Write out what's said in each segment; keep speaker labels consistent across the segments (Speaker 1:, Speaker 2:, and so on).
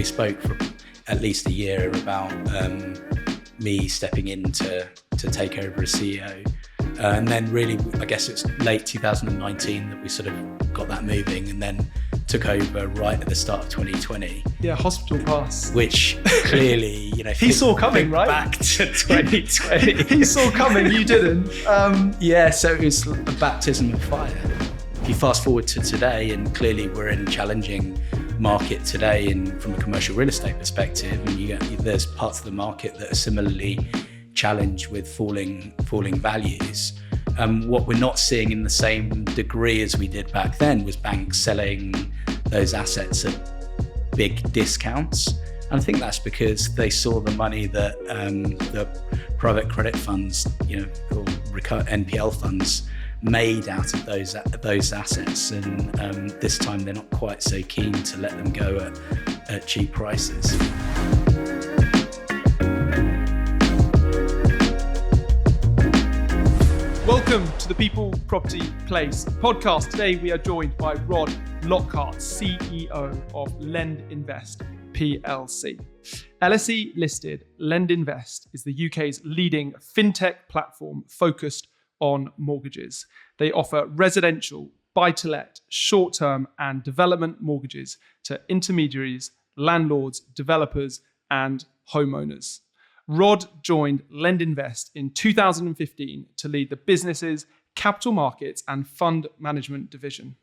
Speaker 1: we spoke for at least a year about me stepping in to take over as CEO. And then really, I guess it's late 2019 that we sort of got that moving, and then took over right at the start of 2020.
Speaker 2: Yeah, hospital pass.
Speaker 1: Which clearly,
Speaker 2: he saw coming, right?
Speaker 1: Back to 2020.
Speaker 2: He saw coming, you didn't.
Speaker 1: So it was a baptism of fire. If you fast forward to today, and clearly we're in a challenging market today, and from a commercial real estate perspective, and there's parts of the market that are similarly challenged with falling values. What we're not seeing in the same degree as we did back then was banks selling those assets at big discounts. And I think that's because they saw the money that the private credit funds, or NPL funds, made out of those assets, and this time they're not quite so keen to let them go at cheap prices.
Speaker 2: Welcome to the People Property Place podcast. Today we are joined by Rod Lockhart, CEO of LendInvest PLC. LSE listed LendInvest is the UK's leading fintech platform focused on mortgages. They offer residential, buy-to-let, short-term and development mortgages to intermediaries, landlords, developers and homeowners. Rod joined LendInvest in 2015 to lead the business's capital markets and fund management division.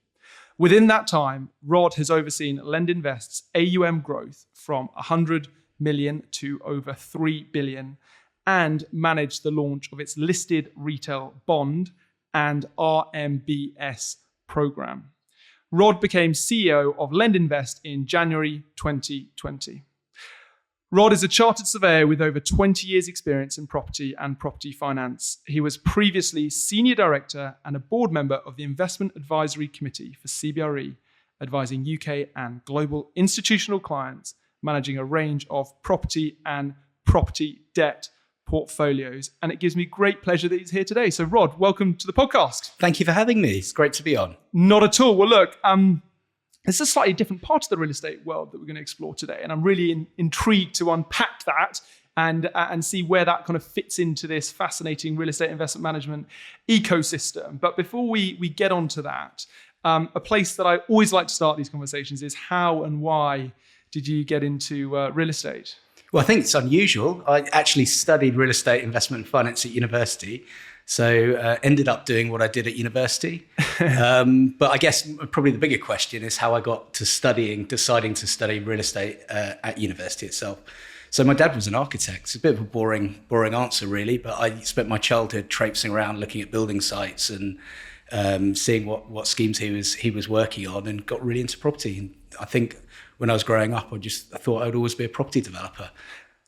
Speaker 2: Within that time, Rod has overseen LendInvest's AUM growth from 100 million to over 3 billion and managed the launch of its listed retail bond and RMBS program. Rod became CEO of LendInvest in January 2020. Rod is a chartered surveyor with over 20 years' experience in property and property finance. He was previously senior director and a board member of the Investment Advisory Committee for CBRE, advising UK and global institutional clients, managing a range of property and property debt portfolios. And it gives me great pleasure that he's here today. So Rod, welcome to the podcast.
Speaker 1: Thank you for having me. It's great to be on.
Speaker 2: Not at all. Well, look, it's a slightly different part of the real estate world that we're going to explore today. And I'm really intrigued to unpack that and see where that kind of fits into this fascinating real estate investment management ecosystem. But before we get onto that, a place that I always like to start these conversations is how and why did you get into real estate?
Speaker 1: Well, I think it's unusual. I actually studied real estate investment and finance at university. So ended up doing what I did at university. But I guess probably the bigger question is how I got to deciding to study real estate at university itself. So my dad was an architect. It's a bit of a boring answer really, but I spent my childhood traipsing around looking at building sites and seeing what schemes he was working on, and got really into property. And I think when I was growing up, I thought I'd always be a property developer.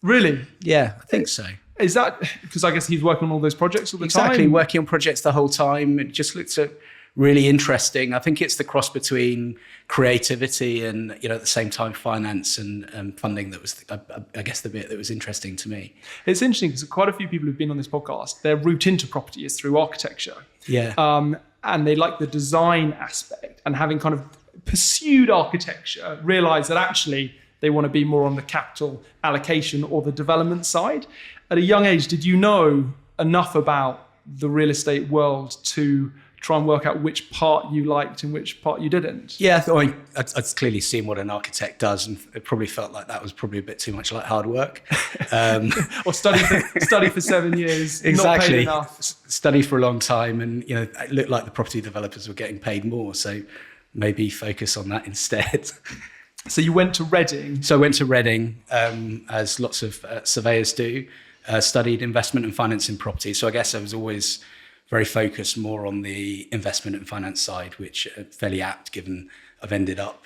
Speaker 2: Really?
Speaker 1: Yeah, I think so.
Speaker 2: Is that because I guess he's working on all those projects all the time?
Speaker 1: Exactly, working on projects the whole time. It just looks really interesting. I think it's the cross between creativity and, at the same time, finance and funding that was, I guess, the bit that was interesting to me.
Speaker 2: It's interesting because quite a few people who've been on this podcast, their route into property is through architecture.
Speaker 1: Yeah.
Speaker 2: And they like the design aspect, and having kind of pursued architecture, realize that actually they want to be more on the capital allocation or the development side. At a young age, did you know enough about the real estate world to try and work out which part you liked and which part you didn't?
Speaker 1: Yeah, I'd clearly seen what an architect does, and it probably felt like that was probably a bit too much like hard work.
Speaker 2: Or study for 7 years,
Speaker 1: exactly.
Speaker 2: Not paid enough.
Speaker 1: Study for a long time, and it looked like the property developers were getting paid more, so maybe focus on that instead.
Speaker 2: So you went to Reading.
Speaker 1: So I went to Reading, as lots of surveyors do. Studied investment and finance in property. So I guess I was always very focused more on the investment and finance side, which are fairly apt given I've ended up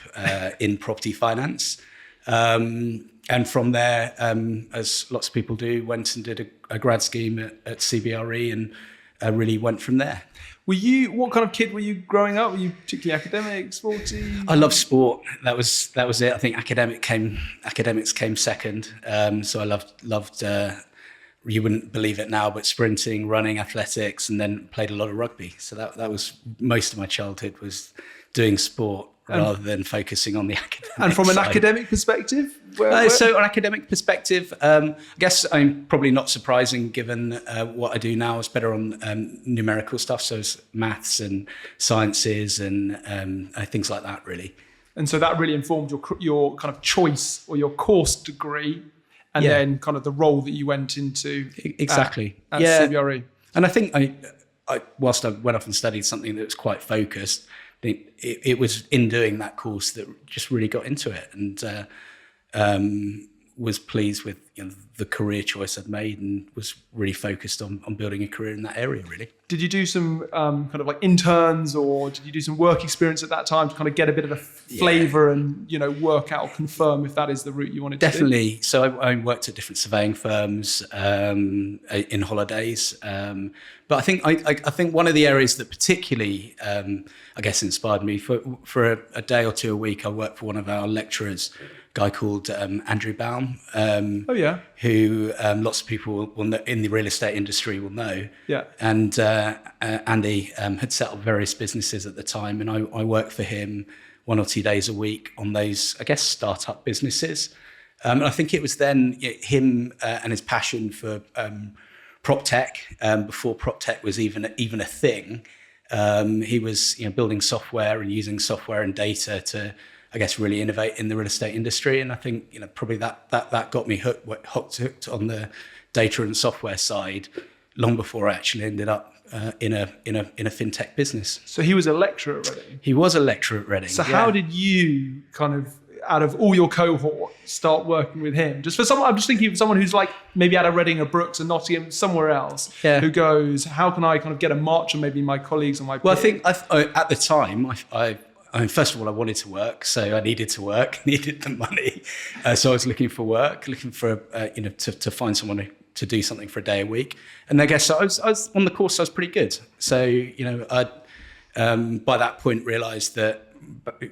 Speaker 1: in property finance. And from there, as lots of people do, went and did a grad scheme at CBRE and really went from there.
Speaker 2: What kind of kid were you growing up? Were you particularly academic, sporty?
Speaker 1: I loved sport. That was it. I think academics came second. So I loved you wouldn't believe it now, but sprinting, running, athletics, and then played a lot of rugby. So that was most of my childhood was doing sport. rather than focusing on the academic
Speaker 2: And from an
Speaker 1: side.
Speaker 2: academic perspective?
Speaker 1: So on academic perspective, I guess I'm probably not surprising given what I do now is better on numerical stuff, so it's maths and sciences and things like that, really.
Speaker 2: And so that really informed your kind of choice or your course degree, and then kind of the role that you went into
Speaker 1: exactly
Speaker 2: at CBRE.
Speaker 1: And I think I whilst I went off and studied something that was quite focused, it was in doing that course that just really got into it, and was pleased with the career choice I'd made, and was really focused on building a career in that area, really.
Speaker 2: Did you do some kind of like interns, or did you do some work experience at that time to kind of get a bit of a flavour and work out or confirm if that is the route you wanted to do?
Speaker 1: Definitely. So I worked at different surveying firms in holidays, but I think one of the areas that particularly I guess inspired me for a day or two a week, I worked for one of our lecturers, a guy called Andrew Baum. Who lots of people will know, in the real estate industry will know. Yeah. And Andy had set up various businesses at the time, and I worked for him 1 or 2 days a week on those, I guess, startup businesses. And I think it was then him and his passion for prop tech, before prop tech was even a thing. He was building software and using software and data to, I guess, really innovate in the real estate industry. And I think probably that got me hooked on the data and software side long before I actually ended up in a fintech business.
Speaker 2: So he was a lecturer at Reading?
Speaker 1: He was a lecturer at Reading.
Speaker 2: So how did you kind of, out of all your cohort, start working with him? Just for someone, I'm just thinking of someone who's like maybe out of Reading or Brooks or Nottingham, somewhere else, who goes, how can I kind of get a march on maybe my colleagues or my peers?
Speaker 1: Well, I think at the time, I mean, first of all, I wanted to work, so I needed to work, needed the money. So I was looking for work, looking for, to find someone to do something for a day a week. And I guess I was on the course, I was pretty good. So, I by that point realized that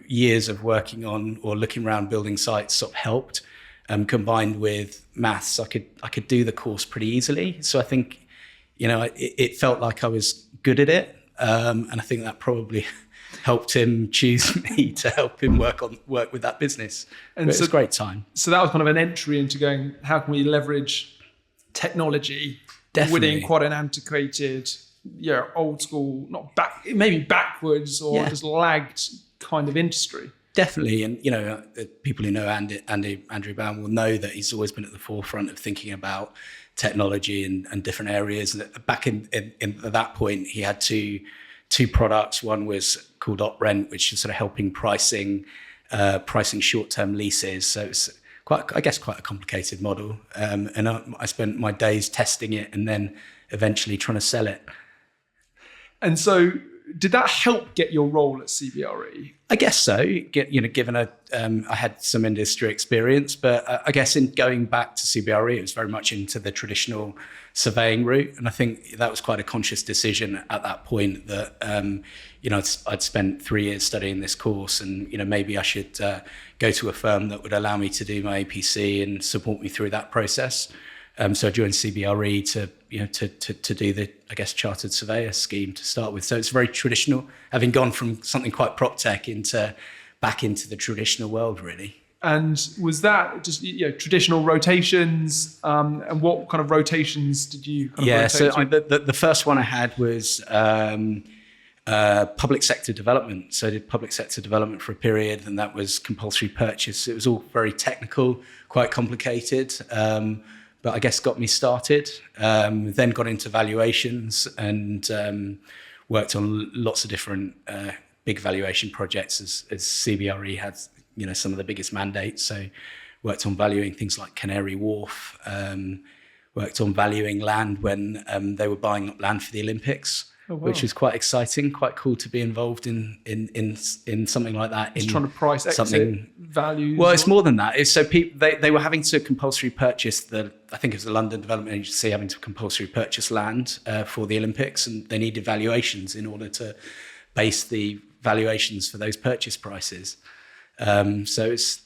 Speaker 1: years of working on or looking around building sites sort of helped, combined with maths, I could do the course pretty easily. So I think, it felt like I was good at it. And I think that probably helped him choose me to help him work with that business. And so, it was a great time.
Speaker 2: So that was kind of an entry into going, how can we leverage technology within quite an antiquated, old school, maybe backwards or just lagged kind of industry?
Speaker 1: Definitely. And, people who know Andrew Baum will know that he's always been at the forefront of thinking about technology and different areas. And back in at that point, he had two products. One was called OpRent, which is sort of helping pricing short-term leases. So it's quite a complicated model. And I spent my days testing it and then eventually trying to sell it.
Speaker 2: And so did that help get your role at CBRE?
Speaker 1: I guess so. Given I had some industry experience, but I guess in going back to CBRE, it was very much into the traditional surveying route, and I think that was quite a conscious decision at that point. That I'd spent 3 years studying this course, and maybe I should go to a firm that would allow me to do my APC and support me through that process. So I joined CBRE to do the, I guess, chartered surveyor scheme to start with. So it's very traditional, having gone from something quite prop tech back into the traditional world, really.
Speaker 2: And was that just traditional rotations? And what kind of rotations did you rotate
Speaker 1: so
Speaker 2: to?
Speaker 1: The first one I had was public sector development. So I did public sector development for a period, and that was compulsory purchase. It was all very technical, quite complicated. But I guess got me started, then got into valuations and worked on lots of different big valuation projects as CBRE had, some of the biggest mandates. So worked on valuing things like Canary Wharf, worked on valuing land when they were buying up land for the Olympics. Oh, wow. Which was quite exciting, quite cool to be involved in something like that.
Speaker 2: It's trying to price exit values.
Speaker 1: Well, it's more than that. It's so they were having to compulsory purchase I think it was the London Development Agency having to compulsory purchase land for the Olympics, and they needed valuations in order to base the valuations for those purchase prices. So it's,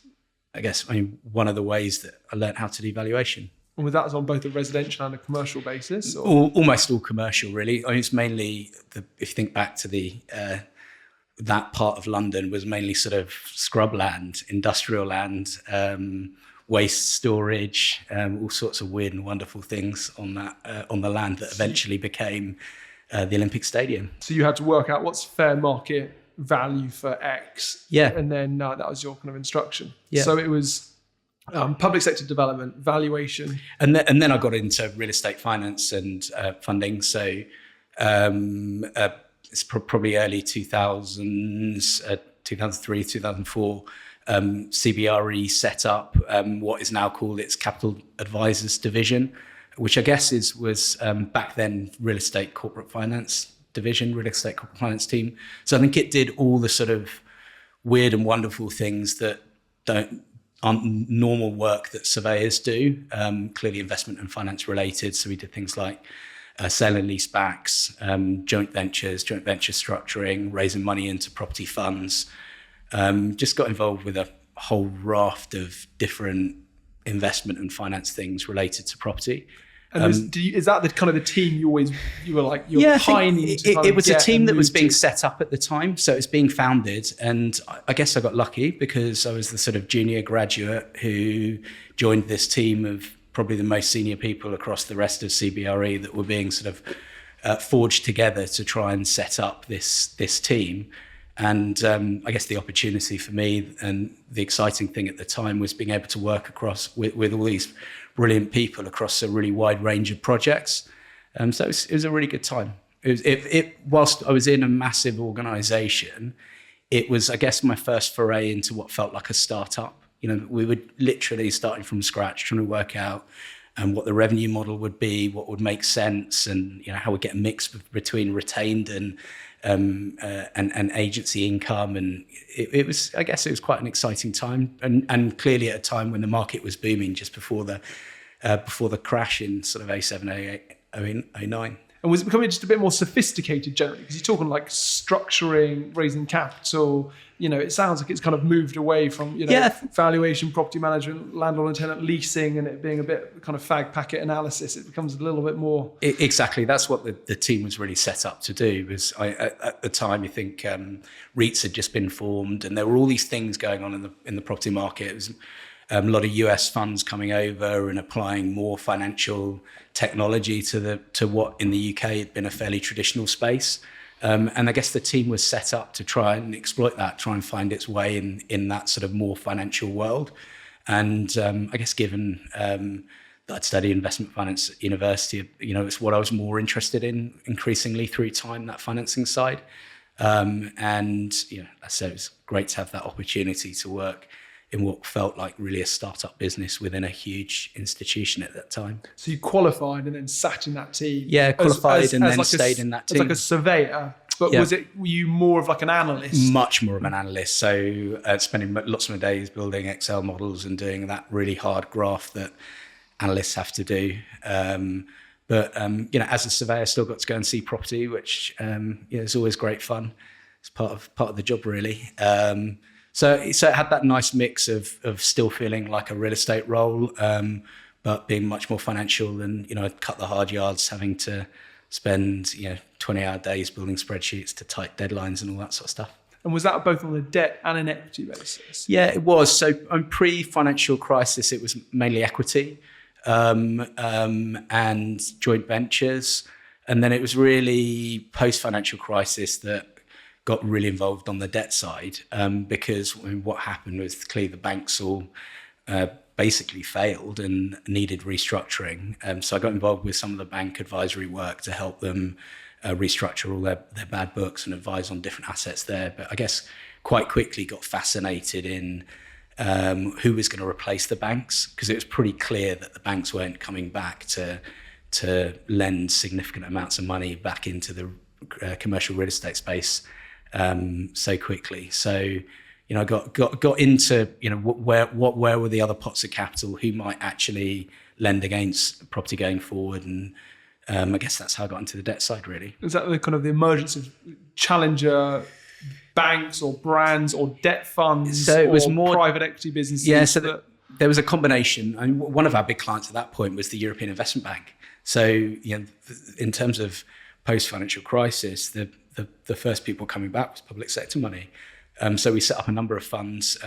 Speaker 1: I guess, one of the ways that I learned how to do valuation.
Speaker 2: And was that on both a residential and a commercial basis?
Speaker 1: Almost all commercial, really. It's mainly, if you think back to the that part of London was mainly sort of scrubland, industrial land, waste storage, all sorts of weird and wonderful things on the land that eventually became the Olympic Stadium.
Speaker 2: So you had to work out what's fair market value for X.
Speaker 1: Yeah.
Speaker 2: And then that was your kind of instruction.
Speaker 1: Yeah.
Speaker 2: So it was public sector development, valuation.
Speaker 1: And then I got into real estate finance and funding. So it's probably early 2000s, 2003, 2004. CBRE set up what is now called its Capital Advisors Division, which I guess was back then real estate corporate finance division, real estate corporate finance team. So I think it did all the sort of weird and wonderful things that aren't normal work that surveyors do, clearly investment and finance related. So we did things like sale and lease backs, joint venture structuring, raising money into property funds. Just got involved with a whole raft of different investment and finance things related to property.
Speaker 2: And is that the kind of the team you were like, you're
Speaker 1: yeah,
Speaker 2: pining to
Speaker 1: it was a team that was being
Speaker 2: to?
Speaker 1: set up at the time. So it was being founded. And I guess I got lucky because I was the sort of junior graduate who joined this team of probably the most senior people across the rest of CBRE that were being sort of forged together to try and set up this team. And I guess the opportunity for me and the exciting thing at the time was being able to work across with all these brilliant people across a really wide range of projects. So it was a really good time. Whilst I was in a massive organization, it was, I guess, my first foray into what felt like a startup. You know, we were literally starting from scratch, trying to work out what the revenue model would be, what would make sense, and how we get a mix between retained and agency income. And it was, I guess, it was quite an exciting time, and clearly at a time when the market was booming just before the crash in sort of 07, 08, 09.
Speaker 2: And was it becoming just a bit more sophisticated generally? Because you're talking like structuring, raising capital. It sounds like it's kind of moved away from valuation, property management, landlord and tenant leasing, and it being a bit kind of fag packet analysis. It becomes a little bit more.
Speaker 1: Exactly, that's what the team was really set up to do. Was at the time, you think REITs had just been formed, and there were all these things going on in the property market. It was a lot of US funds coming over and applying more financial technology to what in the UK had been a fairly traditional space. And I guess the team was set up to try and exploit that, try and find its way in that sort of more financial world. And I guess given that I'd studied investment finance at university, it's what I was more interested in increasingly through time, that financing side. And I said it was great to have that opportunity to work in what felt like really a startup business within a huge institution at that time.
Speaker 2: So you qualified and then sat in that team?
Speaker 1: Yeah, qualified and then stayed in that team.
Speaker 2: As like a surveyor, but were you more of like an analyst?
Speaker 1: Much more of an analyst. So spending lots of my days building Excel models and doing that really hard graph that analysts have to do. But as a surveyor, I still got to go and see property, which is always great fun. It's part of the job, really. So it had that nice mix of still feeling like a real estate role, but being much more financial and, I'd cut the hard yards, having to spend, 20-hour days building spreadsheets to tight deadlines and all that sort of stuff.
Speaker 2: And was that both on a debt and an equity basis?
Speaker 1: Yeah, it was. So pre-financial crisis, it was mainly equity and joint ventures. And then it was really post-financial crisis that got really involved on the debt side because what happened was clearly the banks all basically failed and needed restructuring. So I got involved with some of the bank advisory work to help them restructure all their bad books and advise on different assets there. But I guess quite quickly got fascinated in who was going to replace the banks, because it was pretty clear that the banks weren't coming back to lend significant amounts of money back into the commercial real estate space so quickly. So, I got into, where were the other pots of capital who might actually lend against property going forward. And I guess that's how I got into the debt side, really.
Speaker 2: Is that the kind of the emergence of challenger banks or brands or debt funds? So it was more private equity businesses?
Speaker 1: Yeah, so there was a combination. I mean, one of our big clients at that point was the European Investment Bank. So, in terms of post-financial crisis, the the first people coming back was public sector money. So we set up a number of funds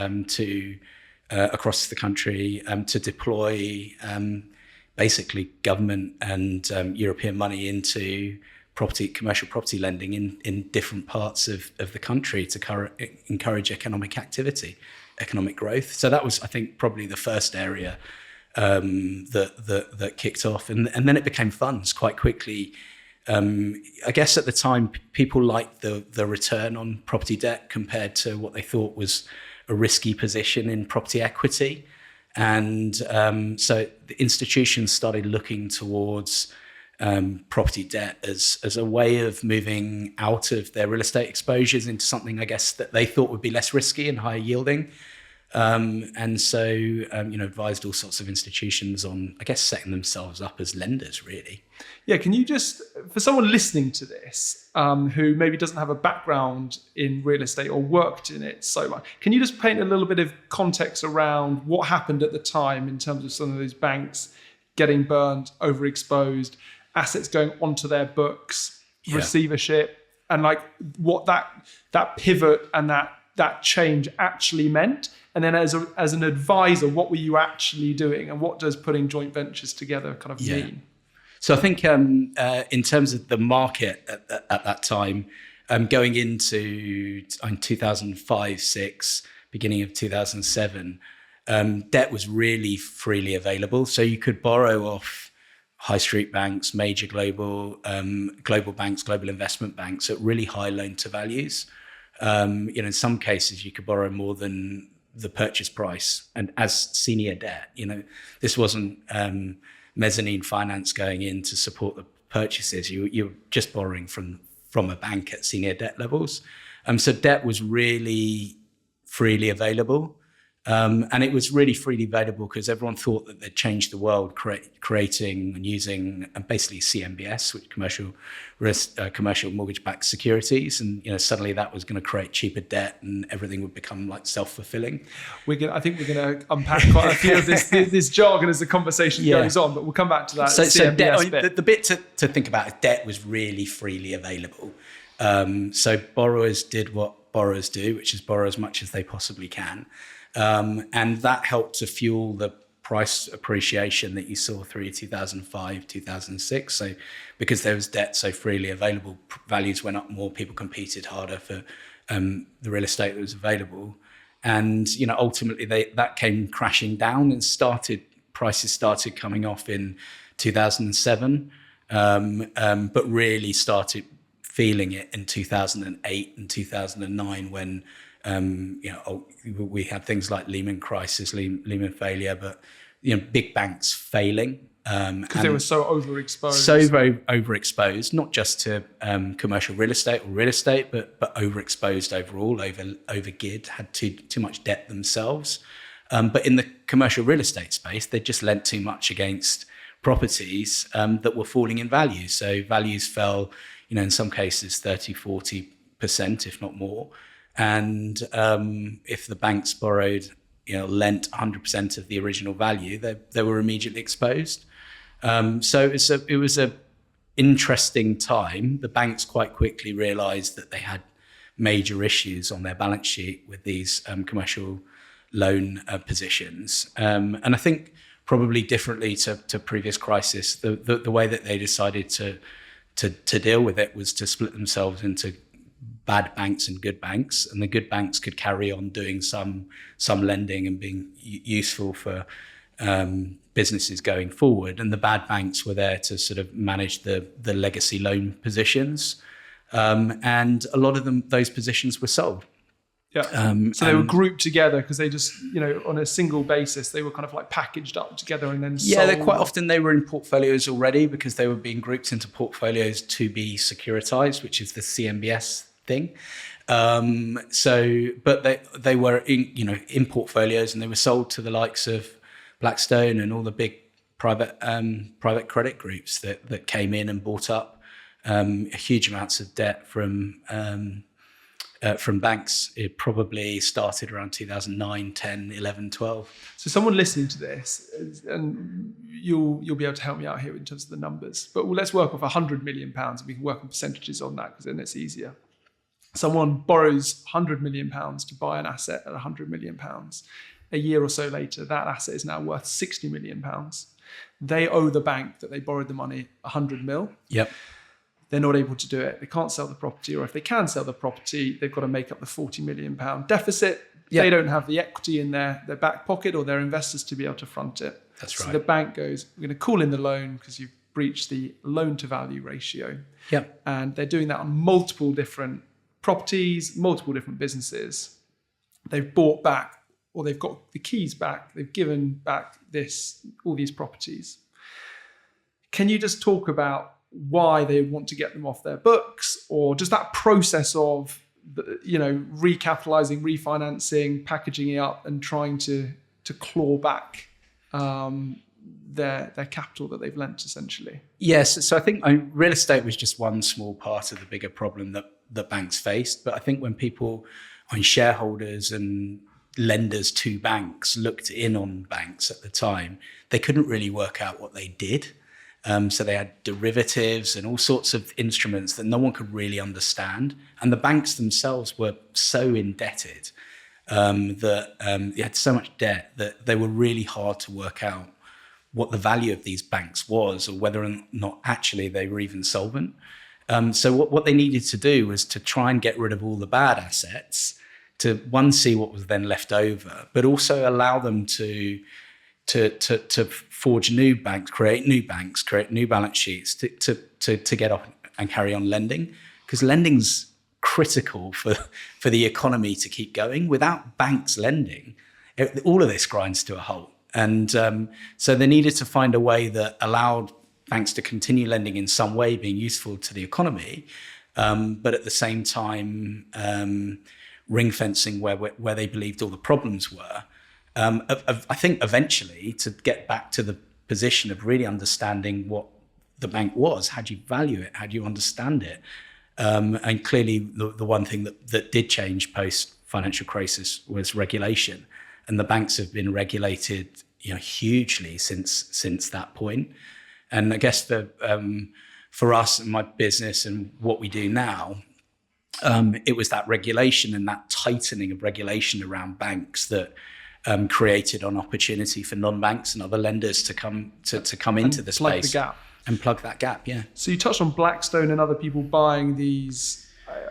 Speaker 1: across the country to deploy basically government and European money into commercial property lending in different parts of the country to encourage economic activity, economic growth. So that was, I think, probably the first area that kicked off, and then it became funds quite quickly. I guess at the time, people liked the return on property debt compared to what they thought was a risky position in property equity. And so the institutions started looking towards property debt as a way of moving out of their real estate exposures into something, I guess, that they thought would be less risky and higher yielding. And so, advised all sorts of institutions on, I guess, setting themselves up as lenders, really.
Speaker 2: Yeah, can you just, for someone listening to this who maybe doesn't have a background in real estate or worked in it so much, can you just paint a little bit of context around what happened at the time in terms of some of those banks getting burned, overexposed, assets going onto their books, receivership, and like what that pivot and that change actually meant? And then as an advisor, what were you actually doing, and what does putting joint ventures together kind of mean?
Speaker 1: So I think in terms of the market at that time, going into 2005-06, beginning of 2007, debt was really freely available. So you could borrow off high street banks, major global banks, global investment banks at really high loan to values. In some cases, you could borrow more than the purchase price, and as senior debt. This wasn't mezzanine finance going in to support the purchases. You're just borrowing from a bank at senior debt levels. So debt was really freely available. And it was really freely available because everyone thought that they'd changed the world, creating and using basically CMBS, which commercial mortgage-backed securities, and suddenly that was going to create cheaper debt, and everything would become like self-fulfilling.
Speaker 2: I think we're going to unpack quite a few of this jargon as the conversation goes on, but we'll come back to that.
Speaker 1: So debt, bit. The bit to think about is debt was really freely available. So borrowers did what borrowers do, which is borrow as much as they possibly can. And that helped to fuel the price appreciation that you saw through 2005, 2006. So because there was debt so freely available, values went up more, people competed harder for the real estate that was available. And, ultimately that came crashing down, and prices started coming off in 2007, but really started feeling it in 2008 and 2009 when we had things like Lehman crisis, Lehman failure, but big banks failing
Speaker 2: because they were so overexposed.
Speaker 1: So very overexposed, not just to commercial real estate or real estate, but overexposed overall, over-geared, had too much debt themselves. But in the commercial real estate space, they just lent too much against properties that were falling in value. So values fell, in some cases 30, 40%, if not more. And if the banks borrowed, lent 100% of the original value, they were immediately exposed. So it was a interesting time. The banks quite quickly realised that they had major issues on their balance sheet with these commercial loan positions. And I think probably differently to previous crisis, the way that they decided to deal with it was to split themselves into bad banks and good banks, and the good banks could carry on doing some lending and being useful for businesses going forward, and the bad banks were there to sort of manage the legacy loan positions, and a lot of those positions were sold.
Speaker 2: Yeah. So they were grouped together because they just, on a single basis, they were kind of like packaged up together and then sold.
Speaker 1: Yeah, quite often they were in portfolios already because they were being grouped into portfolios to be securitized, which is the CMBS thing. But they were in portfolios, and they were sold to the likes of Blackstone and all the big private credit groups that came in and bought up huge amounts of debt from banks. It probably started around 2009, 10, 11, 12.
Speaker 2: So someone listening to this, and you'll be able to help me out here in terms of the numbers. But let's work off £100 million, and we can work on percentages on that because then it's easier. Someone borrows £100 million to buy an asset at £100 million. A year or so later, that asset is now worth £60 million. They owe the bank that they borrowed the money 100 mil.
Speaker 1: Yep.
Speaker 2: They're not able to do it. They can't sell the property, or if they can sell the property, they've got to make up the £40 million deficit. Yep. They don't have the equity in their back pocket or their investors to be able to front it.
Speaker 1: That's right.
Speaker 2: So the bank goes, we're going to call in the loan because you've breached the loan to value ratio.
Speaker 1: Yep.
Speaker 2: And they're doing that on multiple different properties, multiple different businesses. They've bought back, or they've got the keys back. They've given back all these properties. Can you just talk about why they want to get them off their books, or just that process of, recapitalizing, refinancing, packaging it up, and trying to claw back their capital that they've lent, essentially?
Speaker 1: Yes. So I think real estate was just one small part of the bigger problem that banks faced. But I think when shareholders and lenders to banks looked in on banks at the time, they couldn't really work out what they did. So they had derivatives and all sorts of instruments that no one could really understand. And the banks themselves were so indebted that they had so much debt that they were really hard to work out what the value of these banks was, or whether or not actually they were even solvent. So what they needed to do was to try and get rid of all the bad assets, to one, see what was then left over, but also allow them to forge new banks, create new balance sheets to get up and carry on lending, because lending's critical for the economy to keep going. Without banks lending, all of this grinds to a halt. And so they needed to find a way that allowed banks to continue lending in some way, being useful to the economy, but at the same time ring fencing where they believed all the problems were. I think eventually to get back to the position of really understanding what the bank was, how do you value it, how do you understand it? And clearly the one thing that did change post financial crisis was regulation. And the banks have been regulated, hugely since that point. And I guess for us and my business and what we do now, it was that regulation and that tightening of regulation around banks that created an opportunity for non-banks and other lenders to come into the space and plug that gap. Yeah.
Speaker 2: So you touched on Blackstone and other people buying these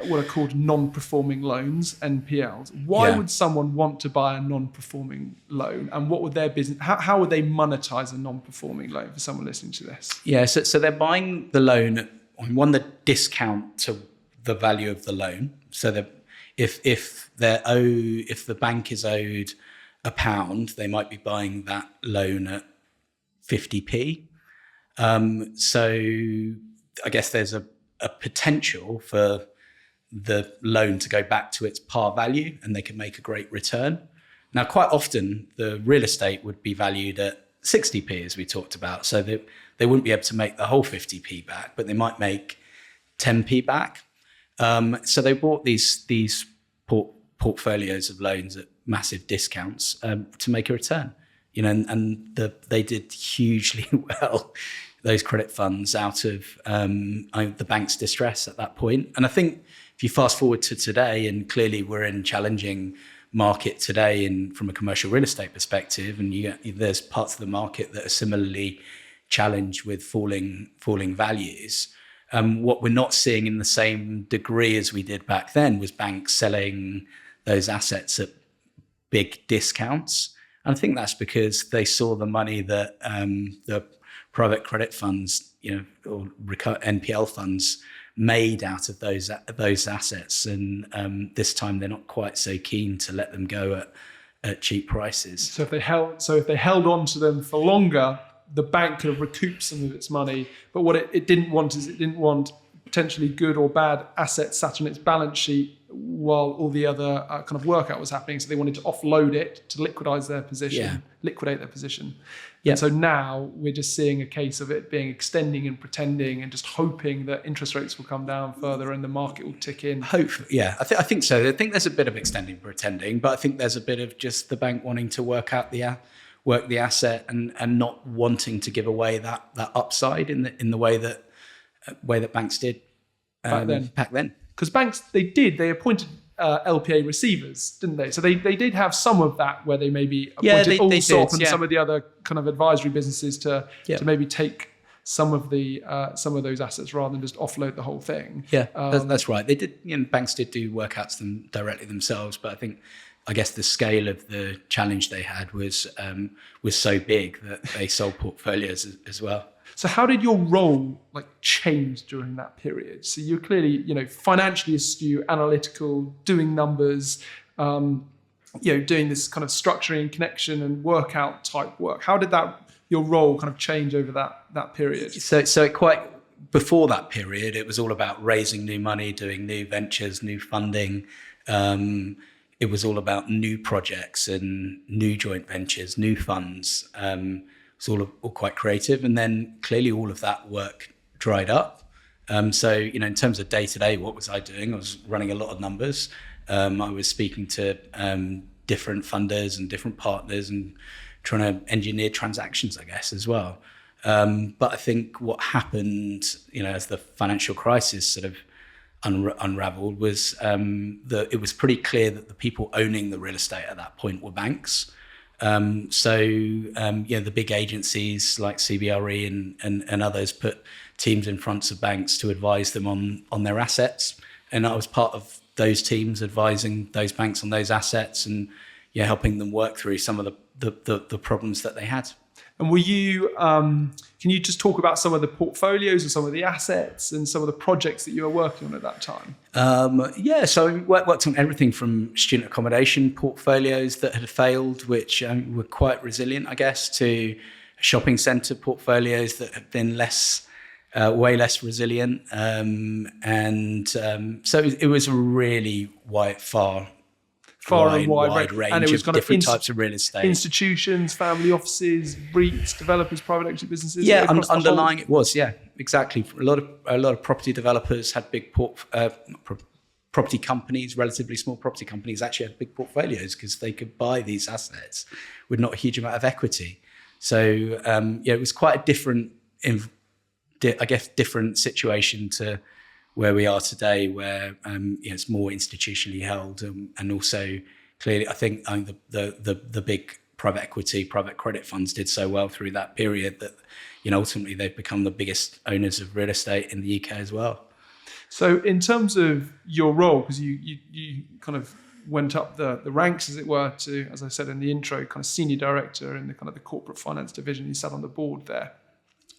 Speaker 2: what are called non-performing loans, NPLs. Why would someone want to buy a non-performing loan, and what would their business? How would they monetize a non-performing loan for someone listening to this?
Speaker 1: Yeah. So they're buying the loan at the discount to the value of the loan. So that if the bank is owed £1, they might be buying that loan at 50p. So I guess there's a potential for the loan to go back to its par value, and they can make a great return. Now, quite often the real estate would be valued at 60p, as we talked about. So they wouldn't be able to make the whole 50p back, but they might make 10p back. So they bought these portfolios of loans at massive discounts to make a return, and they did hugely well, those credit funds, out of the bank's distress at that point. And I think if you fast forward to today, and clearly we're in a challenging market today from a commercial real estate perspective, and there's parts of the market that are similarly challenged with falling values. What we're not seeing in the same degree as we did back then was banks selling those assets at big discounts. And I think that's because they saw the money that the private credit funds, or NPL funds made out of those assets. And this time they're not quite so keen to let them go at cheap prices.
Speaker 2: So if they held on to them for longer, the bank could have recouped some of its money. But what it didn't want is it didn't want potentially good or bad assets sat on its balance sheet while all the other kind of workout was happening. So they wanted to offload it to liquidate their position. Yeah. And so now we're just seeing a case of it being extending and pretending and just hoping that interest rates will come down further and the market will tick in.
Speaker 1: Hopefully, yeah. I think so. I think there's a bit of extending, pretending, but I think there's a bit of just the bank wanting to work out work the asset and not wanting to give away that upside in the way that banks did back then.
Speaker 2: Because banks, they appointed LPA receivers, didn't they? So they did have some of that where they maybe appointed Allsop and some of the other kind of advisory businesses to maybe take some of those assets rather than just offload the whole thing.
Speaker 1: Yeah, that's right. They did. Banks did do workouts directly themselves, but I guess the scale of the challenge they had was so big that they sold portfolios as well.
Speaker 2: So how did your role change during that period? So you're clearly, financially astute, analytical, doing numbers, doing this kind of structuring, connection and workout type work. How did your role kind of change over that period?
Speaker 1: So quite before that period, it was all about raising new money, doing new ventures, new funding. It was all about new projects and new joint ventures, new funds. It's all quite creative. And then clearly all of that work dried up. So, in terms of day-to-day, what was I doing? I was running a lot of numbers. I was speaking to different funders and different partners and trying to engineer transactions, I guess, as well. But I think what happened, as the financial crisis sort of unraveled was that it was pretty clear that the people owning the real estate at that point were banks. The big agencies like CBRE and others put teams in front of banks to advise them on their assets. And I was part of those teams advising those banks on those assets and helping them work through some of the problems that they had.
Speaker 2: And were you, can you just talk about some of the portfolios and some of the assets and some of the projects that you were working on at that time?
Speaker 1: So I worked on everything from student accommodation portfolios that had failed, which were quite resilient, I guess, to shopping centre portfolios that have been way less resilient. So it was a really wide range
Speaker 2: and it was
Speaker 1: of different types of real estate.
Speaker 2: Institutions, family offices, REITs, developers, private equity businesses.
Speaker 1: Yeah, underlying it was, exactly. A lot of property developers had big property companies, relatively small property companies actually had big portfolios because they could buy these assets with not a huge amount of equity. So it was quite a different situation to where we are today, where it's more institutionally held, and also clearly, I think the big private equity, private credit funds did so well through that period that ultimately they've become the biggest owners of real estate in the UK as well.
Speaker 2: So in terms of your role, because you kind of went up the ranks, as it were, to, as I said in the intro, kind of senior director in the kind of the corporate finance division. You sat on the board there.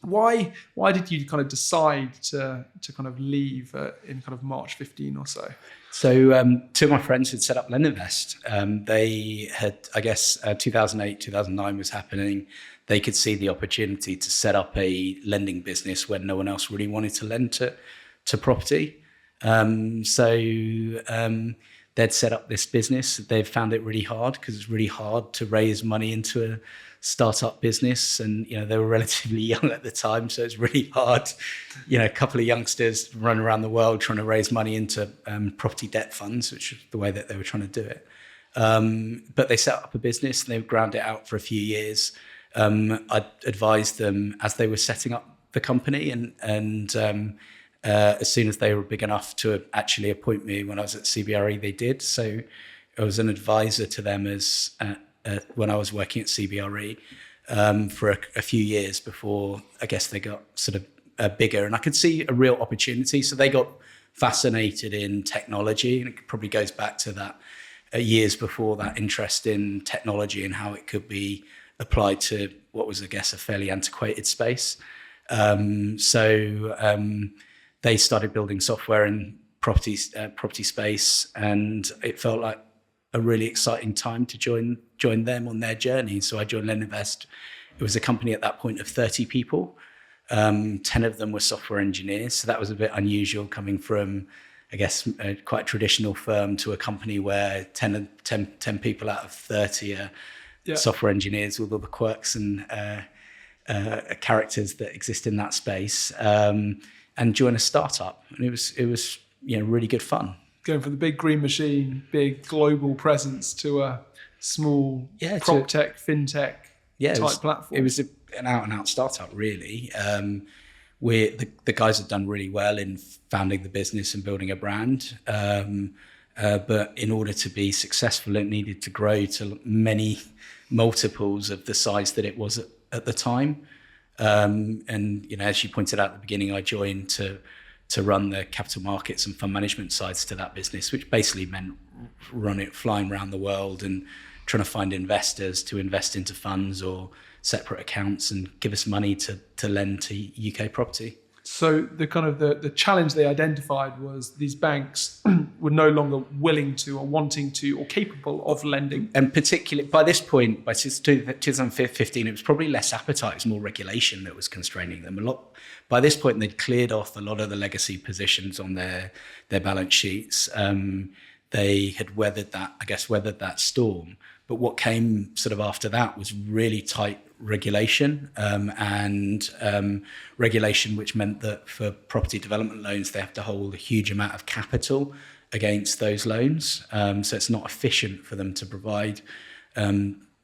Speaker 2: Why did you kind of decide to kind of leave in kind of March 15 or so?
Speaker 1: So two of my friends had set up LendInvest. They had, I guess, 2008, 2009 was happening. They could see the opportunity to set up a lending business when no one else really wanted to lend to property. They'd set up this business. They found it really hard because it's really hard to raise money into a startup business, and they were relatively young at the time, so it's really hard. A couple of youngsters run around the world trying to raise money into property debt funds, which is the way that they were trying to do it. But they set up a business and they ground it out for a few years. I advised them as they were setting up the company, and as soon as they were big enough to actually appoint me when I was at CBRE, they did. So I was an advisor to them as when I was working at CBRE for a few years before, I guess, they got sort of bigger, and I could see a real opportunity. So they got fascinated in technology, and it probably goes back to that years before, that interest in technology and how it could be applied to what was, I guess, a fairly antiquated space. They started building software in property space, and it felt like a really exciting time to join them on their journey. So I joined LendInvest. It was a company at that point of 30 people. 10 of them were software engineers. So that was a bit unusual coming from, I guess, a quite traditional firm to a company where 10 people out of 30 are software engineers with all the quirks and characters that exist in that space. And join a startup, and it was really good fun.
Speaker 2: Going from the big green machine, big global presence, to a small prop tech, fintech type platform.
Speaker 1: It was an out-and-out startup, really. The guys have done really well in founding the business and building a brand. But in order to be successful, it needed to grow to many multiples of the size that it was at the time. And as you pointed out at the beginning, I joined to run the capital markets and fund management sides to that business, which basically meant flying around the world and trying to find investors to invest into funds or separate accounts and give us money to lend to UK property.
Speaker 2: So the challenge they identified was these banks were no longer willing to or wanting to or capable of lending.
Speaker 1: And particularly by this point, by 2015, it was probably less appetite, it was more regulation that was constraining them a lot. By this point, they'd cleared off a lot of the legacy positions on their balance sheets. They had weathered that storm. But what came sort of after that was really tight regulation, and regulation which meant that for property development loans, they have to hold a huge amount of capital against those loans. So it's not efficient for them to provide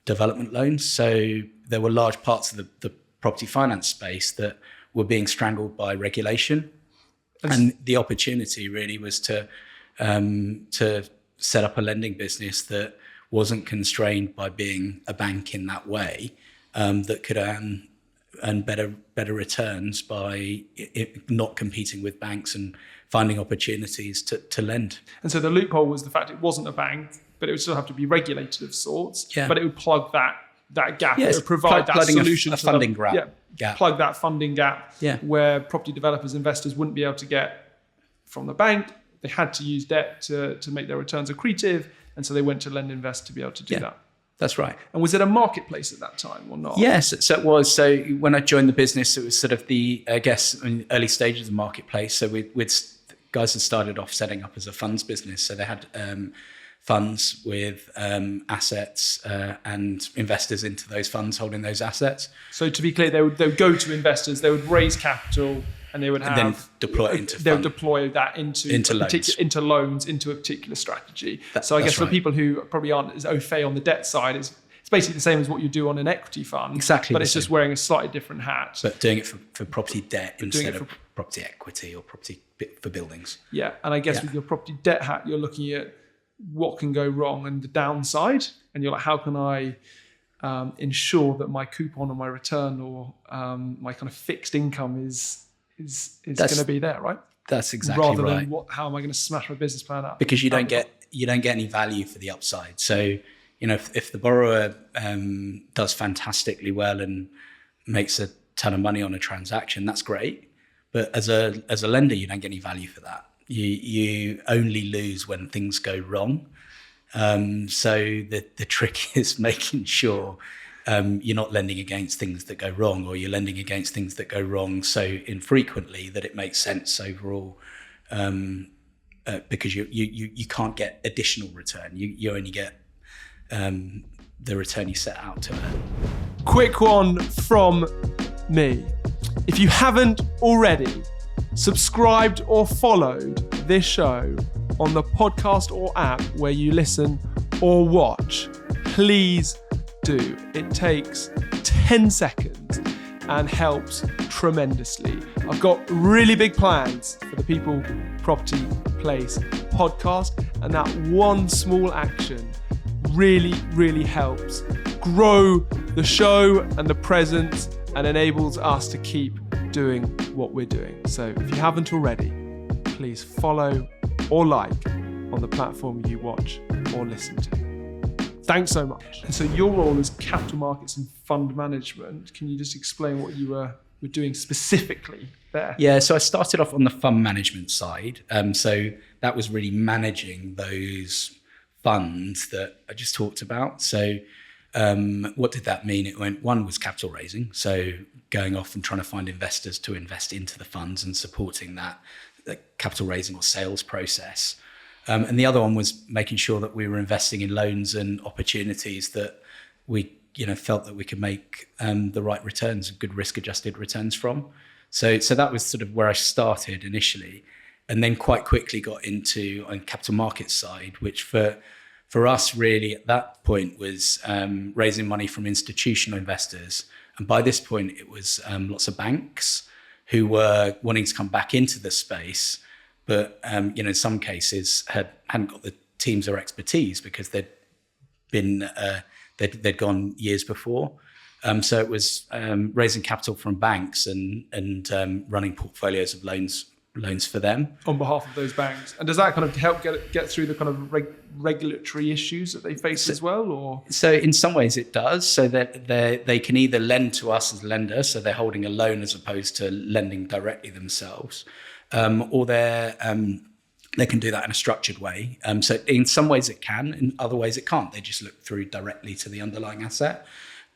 Speaker 1: development loans. So there were large parts of the property finance space that were being strangled by regulation. And the opportunity really was to set up a lending business that wasn't constrained by being a bank in that way, that could earn better returns by not competing with banks and finding opportunities to lend.
Speaker 2: And so the loophole was the fact it wasn't a bank, but it would still have to be regulated of sorts.
Speaker 1: Yeah.
Speaker 2: But it would plug that gap.
Speaker 1: Yes,
Speaker 2: it would provide that solution
Speaker 1: a funding gap.
Speaker 2: Plug that funding gap where property developers, investors wouldn't be able to get from the bank. They had to use debt to make their returns accretive. And so they went to Lend Invest to be able to do that.
Speaker 1: That's right.
Speaker 2: And was it a marketplace at that time or not?
Speaker 1: Yes, so it was. So when I joined the business, it was sort of early stages of the marketplace. So guys had started off setting up as a funds business. So they had funds with assets and investors into those funds holding those assets.
Speaker 2: So to be clear, they would go to investors, they would raise capital, and they would then
Speaker 1: deploy it into
Speaker 2: they would deploy that into loans, into a particular strategy. So I guess for people who probably aren't as au fait on the debt side, it's basically the same as what you do on an equity fund.
Speaker 1: Exactly.
Speaker 2: But it's just wearing a slightly different hat.
Speaker 1: But doing it for property debt instead of property equity or property for buildings.
Speaker 2: Yeah. And I guess with your property debt hat, you're looking at what can go wrong and the downside. And you're like, how can I ensure that my coupon or my return or my kind of fixed income is going to be there, right?
Speaker 1: That's exactly right.
Speaker 2: Rather than how am I going to smash my business plan up?
Speaker 1: Because you don't get any value for the upside. So, if the borrower does fantastically well and makes a ton of money on a transaction, that's great. But as a lender, you don't get any value for that. You only lose when things go wrong. So the trick is making sure you're not lending against things that go wrong, or you're lending against things that go wrong so infrequently that it makes sense overall, because you can't get additional return. You only get the return you set out to earn.
Speaker 2: Quick one from me. If you haven't already subscribed or followed this show on the podcast or app where you listen or watch, please do. It takes 10 seconds and helps tremendously. I've got really big plans for the People Property Place podcast, and that one small action really helps grow the show and the presence and enables us to keep doing what we're doing. So if you haven't already, please follow or like on the platform you watch or listen to. Thanks so much. And so your role is capital markets and fund management. Can you just explain what you were doing specifically there?
Speaker 1: Yeah, so I started off on the fund management side. So that was really managing those funds that I just talked about. So what did that mean? One was capital raising. So going off and trying to find investors to invest into the funds and supporting that capital raising or sales process. And the other one was making sure that we were investing in loans and opportunities that we felt that we could make the right returns, good risk-adjusted returns from. So that was sort of where I started initially, and then quite quickly got into on capital markets side, which for For us, really, at that point was raising money from institutional investors. And by this point, it was lots of banks who were wanting to come back into the space, but in some cases hadn't got the teams or expertise because they'd gone years before. So it was raising capital from banks and running portfolios of loans for them
Speaker 2: on behalf of those banks. And does that kind of help get through the kind of regulatory issues that they face as well? Or
Speaker 1: so in some ways it does, so that they can either lend to us as a lender, so they're holding a loan as opposed to lending directly themselves, or they can do that in a structured way. So in some ways it can, in other ways it can't. They just look through directly to the underlying asset.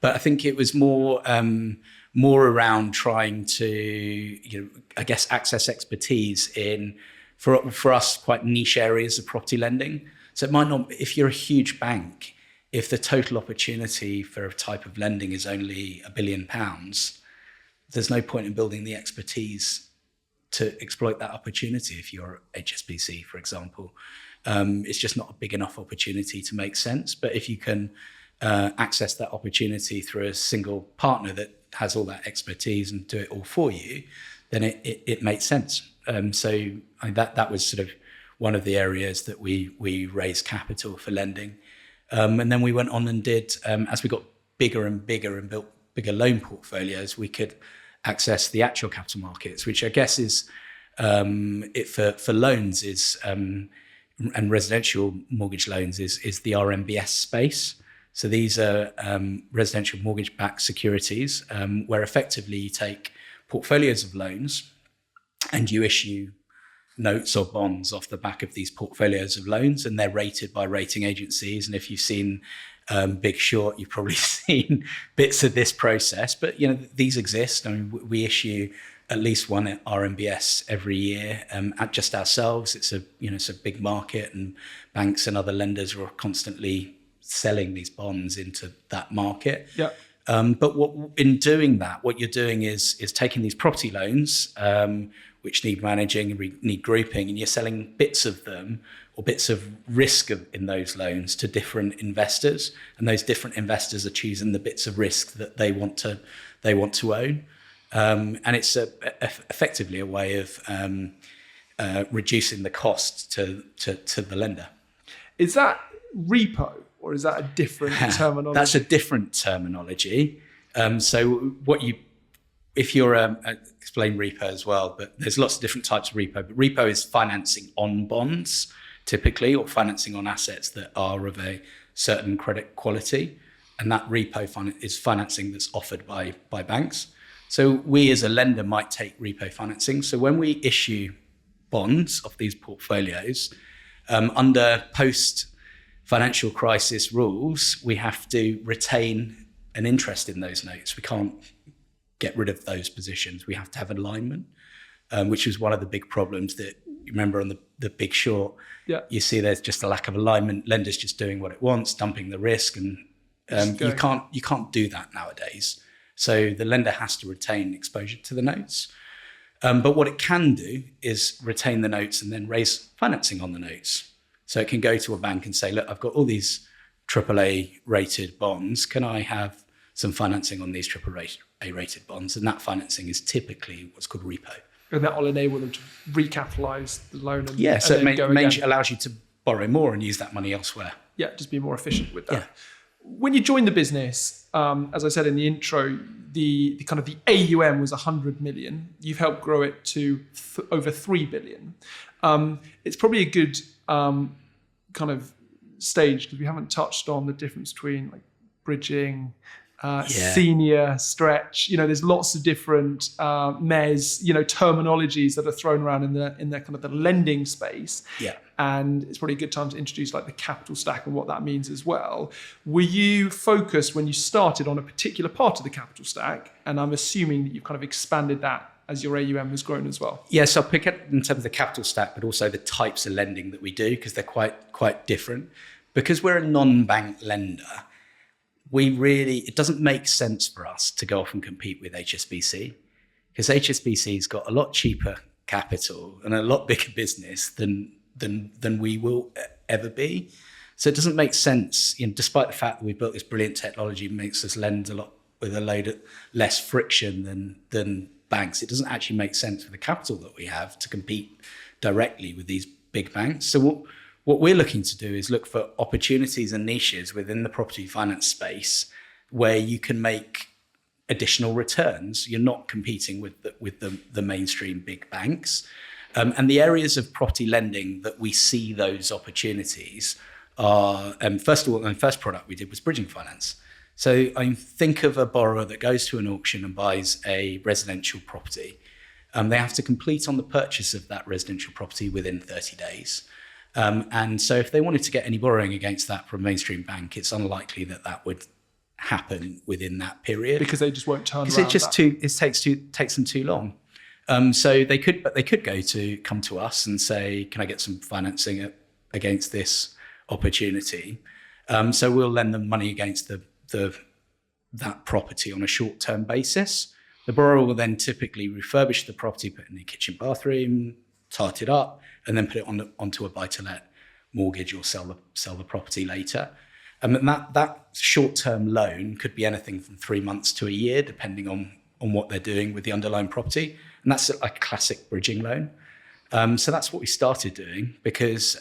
Speaker 1: But I think it was more around trying to, access expertise in, for us, quite niche areas of property lending. So it might not, if you're a huge bank, if the total opportunity for a type of lending is only £1 billion, there's no point in building the expertise to exploit that opportunity. If you're HSBC, for example, it's just not a big enough opportunity to make sense. But if you can access that opportunity through a single partner that has all that expertise and do it all for you, then it makes sense. So that was sort of one of the areas that we raised capital for lending. And then we went on and did, as we got bigger and bigger and built bigger loan portfolios, we could access the actual capital markets, which I guess is, for loans is, and residential mortgage loans is the RMBS space. So these are residential mortgage-backed securities, where effectively you take portfolios of loans and you issue notes or bonds off the back of these portfolios of loans, and they're rated by rating agencies. And if you've seen Big Short, you've probably seen bits of this process. But these exist. I mean, we issue at least one RMBS every year at just ourselves. It's a big market, and banks and other lenders are constantly selling these bonds into that market.
Speaker 2: Yeah.
Speaker 1: But in doing that, what you're doing is taking these property loans, which need managing and need grouping, and you're selling bits of them or bits of risk in those loans to different investors, and those different investors are choosing the bits of risk that they want to own, and it's effectively a way of reducing the cost to the lender.
Speaker 2: Is that repo? Or is that a different terminology?
Speaker 1: That's a different terminology. So if you're explain repo as well, but there's lots of different types of repo. But repo is financing on bonds, typically, or financing on assets that are of a certain credit quality, and that repo is financing that's offered by banks. So we as a lender might take repo financing. So when we issue bonds of these portfolios, under post-financial crisis rules, we have to retain an interest in those notes. We can't get rid of those positions. We have to have alignment, which was one of the big problems that you remember on the Big Short. Yeah. You see there's just a lack of alignment, lenders just doing what it wants, dumping the risk, and you can't do that nowadays. So the lender has to retain exposure to the notes. But what it can do is retain the notes and then raise financing on the notes. So it can go to a bank and say, look, I've got all these AAA rated bonds. Can I have some financing on these AAA rated bonds? And that financing is typically what's called repo.
Speaker 2: And that will enable them to recapitalize the loan.
Speaker 1: So it allows you to borrow more and use that money elsewhere.
Speaker 2: Yeah, just be more efficient with that. Yeah. When you joined the business, as I said in the intro, the kind of the AUM was 100 million. You've helped grow it to over 3 billion. It's probably a good kind of stage, because we haven't touched on the difference between like bridging, senior, stretch. There's lots of different MES, terminologies that are thrown around in the kind of the lending space.
Speaker 1: Yeah.
Speaker 2: And it's probably a good time to introduce like the capital stack and what that means as well. Were you focused when you started on a particular part of the capital stack? And I'm assuming that you've kind of expanded that as your AUM has grown as well.
Speaker 1: Yes, I'll pick it in terms of the capital stack, but also the types of lending that we do, because they're quite different. Because we're a non-bank lender, it doesn't make sense for us to go off and compete with HSBC, because HSBC's got a lot cheaper capital and a lot bigger business than we will ever be. So it doesn't make sense, despite the fact that we built this brilliant technology, makes us lend a lot with a load of less friction than banks. It doesn't actually make sense with the capital that we have to compete directly with these big banks. So what we're looking to do is look for opportunities and niches within the property finance space where you can make additional returns. You're not competing with the mainstream big banks. And the areas of property lending that we see those opportunities are, first of all, the first product we did was bridging finance. So I think of a borrower that goes to an auction and buys a residential property. They have to complete on the purchase of that residential property within 30 days. And so if they wanted to get any borrowing against that from a mainstream bank, it's unlikely that would happen within that period.
Speaker 2: Because they just won't turn around.
Speaker 1: It takes them too long. So they could come to us and say, can I get some financing against this opportunity? So we'll lend them money against that property on a short-term basis. The borrower will then typically refurbish the property, put in the kitchen, bathroom, tart it up, and then put it onto a buy-to-let mortgage or sell the property later. And that short-term loan could be anything from 3 months to a year, depending on what they're doing with the underlying property. And that's a classic bridging loan. So that's what we started doing because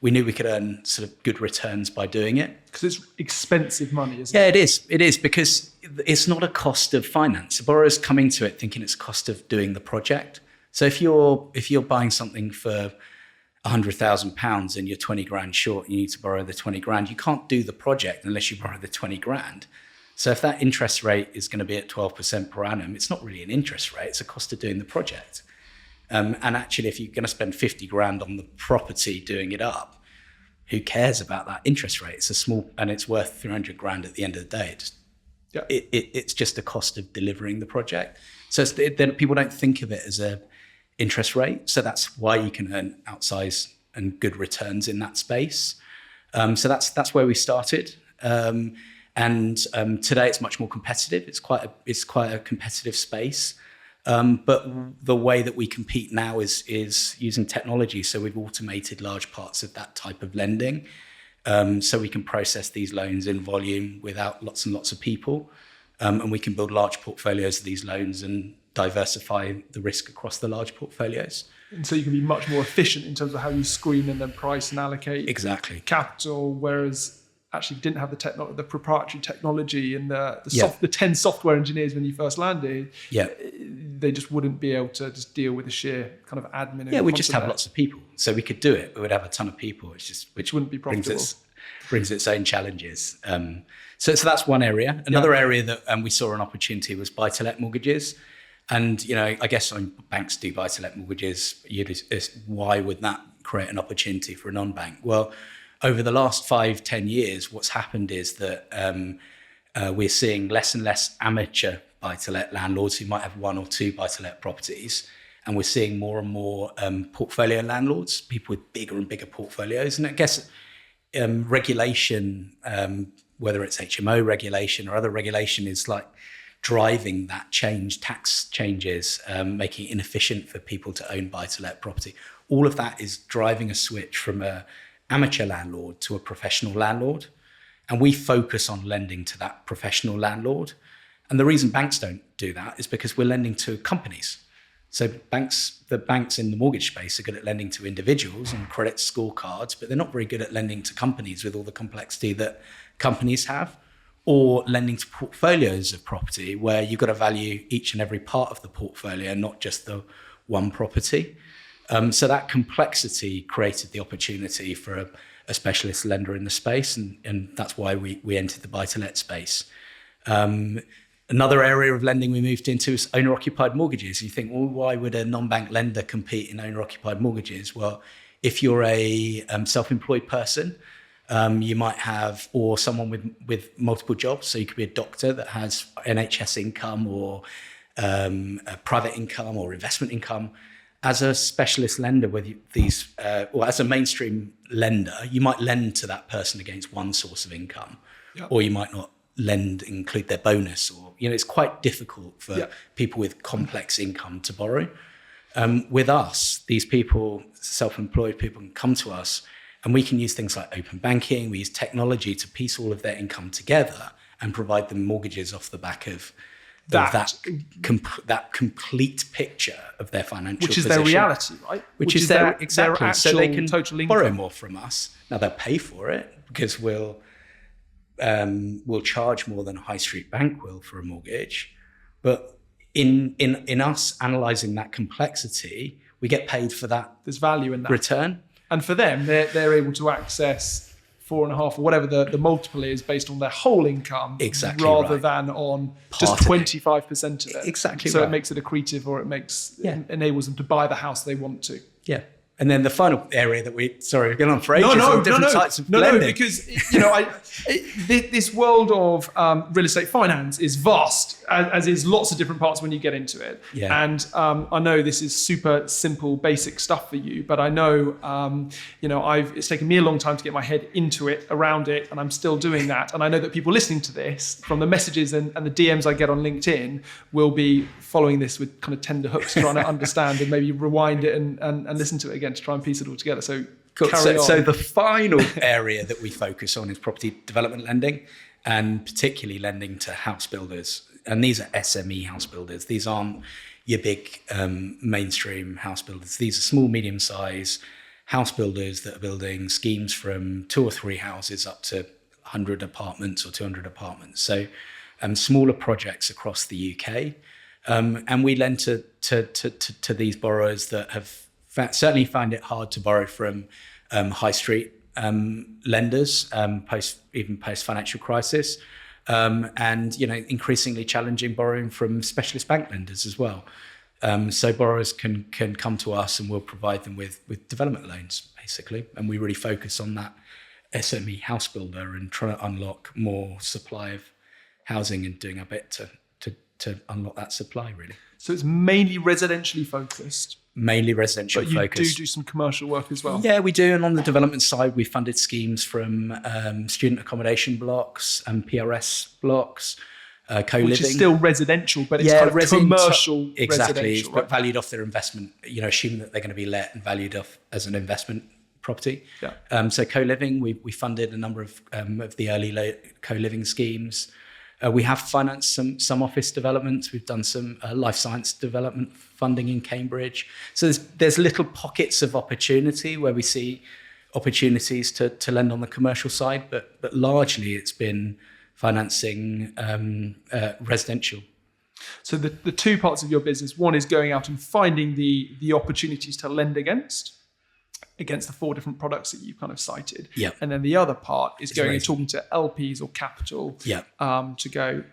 Speaker 1: we knew we could earn sort of good returns by doing it.
Speaker 2: Because it's expensive money, isn't it?
Speaker 1: Yeah, it is. It is because it's not a cost of finance. The borrower's coming to it thinking it's a cost of doing the project. So if you're buying something for £100,000 and you're 20 grand short and you need to borrow the 20 grand, you can't do the project unless you borrow the 20 grand. So if that interest rate is going to be at 12% per annum, it's not really an interest rate, it's a cost of doing the project. And actually, if you're going to spend 50 grand on the property doing it up, who cares about that interest rate? It's a small, and it's worth 300 grand at the end of the day. It's just a cost of delivering the project. So then people don't think of it as a interest rate. So that's why you can earn outsized and good returns in that space. So that's where we started. And today it's much more competitive. It's quite a competitive space. But the way that we compete now is using technology. So we've automated large parts of that type of lending. So we can process these loans in volume without lots and lots of people. And we can build large portfolios of these loans and diversify the risk across the large portfolios.
Speaker 2: And so you can be much more efficient in terms of how you screen and then price and allocate
Speaker 1: exactly
Speaker 2: capital, whereas actually didn't have the proprietary technology and the 10 software engineers when you first landed.
Speaker 1: Yeah.
Speaker 2: They just wouldn't be able to just deal with the sheer kind of admin.
Speaker 1: Yeah, we just have lots of people. So we could do it, but we'd have a ton of people, which
Speaker 2: wouldn't be profitable.
Speaker 1: Brings its own challenges. So that's one area. Another area that we saw an opportunity was buy-to-let mortgages. And, I guess banks do buy-to-let mortgages. Why would that create an opportunity for a non-bank? Well, over the last 5-10 years, what's happened is that we're seeing less and less amateur buy-to-let landlords who might have 1 or 2 buy-to-let properties. And we're seeing more and more portfolio landlords, people with bigger and bigger portfolios. And I guess regulation, whether it's HMO regulation or other regulation, is like driving that change, tax changes, making it inefficient for people to own buy-to-let property. All of that is driving a switch from a amateur landlord to a professional landlord. And we focus on lending to that professional landlord. And the reason banks don't do that is because we're lending to companies. So the banks in the mortgage space are good at lending to individuals and credit scorecards, but they're not very good at lending to companies with all the complexity that companies have, or lending to portfolios of property where you've got to value each and every part of the portfolio, not just the one property. So that complexity created the opportunity for a specialist lender in the space, and that's why we entered the buy-to-let space. Another area of lending we moved into is owner-occupied mortgages. You think, well, why would a non-bank lender compete in owner-occupied mortgages? Well, if you're a self-employed person, you might have, or someone with multiple jobs. So you could be a doctor that has NHS income or a private income or investment income. As a specialist lender with these, or as a mainstream lender, you might lend to that person against one source of income, or you might not include their bonus, or it's quite difficult for people with complex income to borrow. With us, these people, self-employed people, can come to us And we can use things like open banking, we use technology to piece all of their income together and provide them mortgages off the back of that complete picture of their financial
Speaker 2: which is
Speaker 1: position.
Speaker 2: Their reality, right?
Speaker 1: Which is their exactly.
Speaker 2: Their
Speaker 1: so they can
Speaker 2: total income.
Speaker 1: borrow more from us. Now they'll pay for it because we'll charge more than a high street bank will for a mortgage. But in us analysing that complexity, we get paid for that.
Speaker 2: There's value in that
Speaker 1: return.
Speaker 2: And for them, they're able to access 4.5 or whatever the multiple is based on their whole income,
Speaker 1: exactly,
Speaker 2: rather
Speaker 1: right.
Speaker 2: than on just 25% of it.
Speaker 1: Exactly.
Speaker 2: So
Speaker 1: right.
Speaker 2: It makes it accretive, or enables them to buy the house they want to.
Speaker 1: Yeah. And then the final area that we're going on for ages on different types of lending.
Speaker 2: No, because this world of real estate finance is vast, as is lots of different parts when you get into it.
Speaker 1: Yeah.
Speaker 2: And I know this is super simple, basic stuff for you, but I know, it's taken me a long time to get my head into it, around it, and I'm still doing that. And I know that people listening to this, from the messages and the DMs I get on LinkedIn, will be following this with kind of tender hooks, trying to understand and maybe rewind it and listen to it again to try and piece it all together. So
Speaker 1: cool.
Speaker 2: Carry on.
Speaker 1: So the final area that we focus on is property development lending, and particularly lending to house builders. And these are SME house builders. These aren't your big mainstream house builders. These are small, medium-sized house builders that are building schemes from 2 or 3 houses up to 100 apartments or 200 apartments. So smaller projects across the UK. And we lend to these borrowers that have certainly find it hard to borrow from high street lenders post financial crisis, and increasingly challenging borrowing from specialist bank lenders as well. So borrowers can come to us and we'll provide them with development loans basically, and we really focus on that SME house builder and trying to unlock more supply of housing and doing a bit to unlock that supply really.
Speaker 2: So it's mainly residentially focused.
Speaker 1: Mainly residential focused.
Speaker 2: But you do some commercial work as well.
Speaker 1: Yeah, we do. And on the development side, we funded schemes from student accommodation blocks and PRS blocks, co-living.
Speaker 2: Which is still residential, but it's kind of commercial
Speaker 1: exactly,
Speaker 2: residential. Right?
Speaker 1: But valued off their investment, assuming that they're going to be let and valued off as an investment property.
Speaker 2: Yeah.
Speaker 1: So co-living, we funded a number of the early co-living schemes. We have financed some office developments. We've done some life science development funding in Cambridge. So there's little pockets of opportunity where we see opportunities to lend on the commercial side, but largely it's been financing residential.
Speaker 2: So the 2 parts of your business, one is going out and finding the opportunities to lend against the 4 different products that you've kind of cited.
Speaker 1: Yeah.
Speaker 2: And then the other part is going and talking to LPs or capital to go,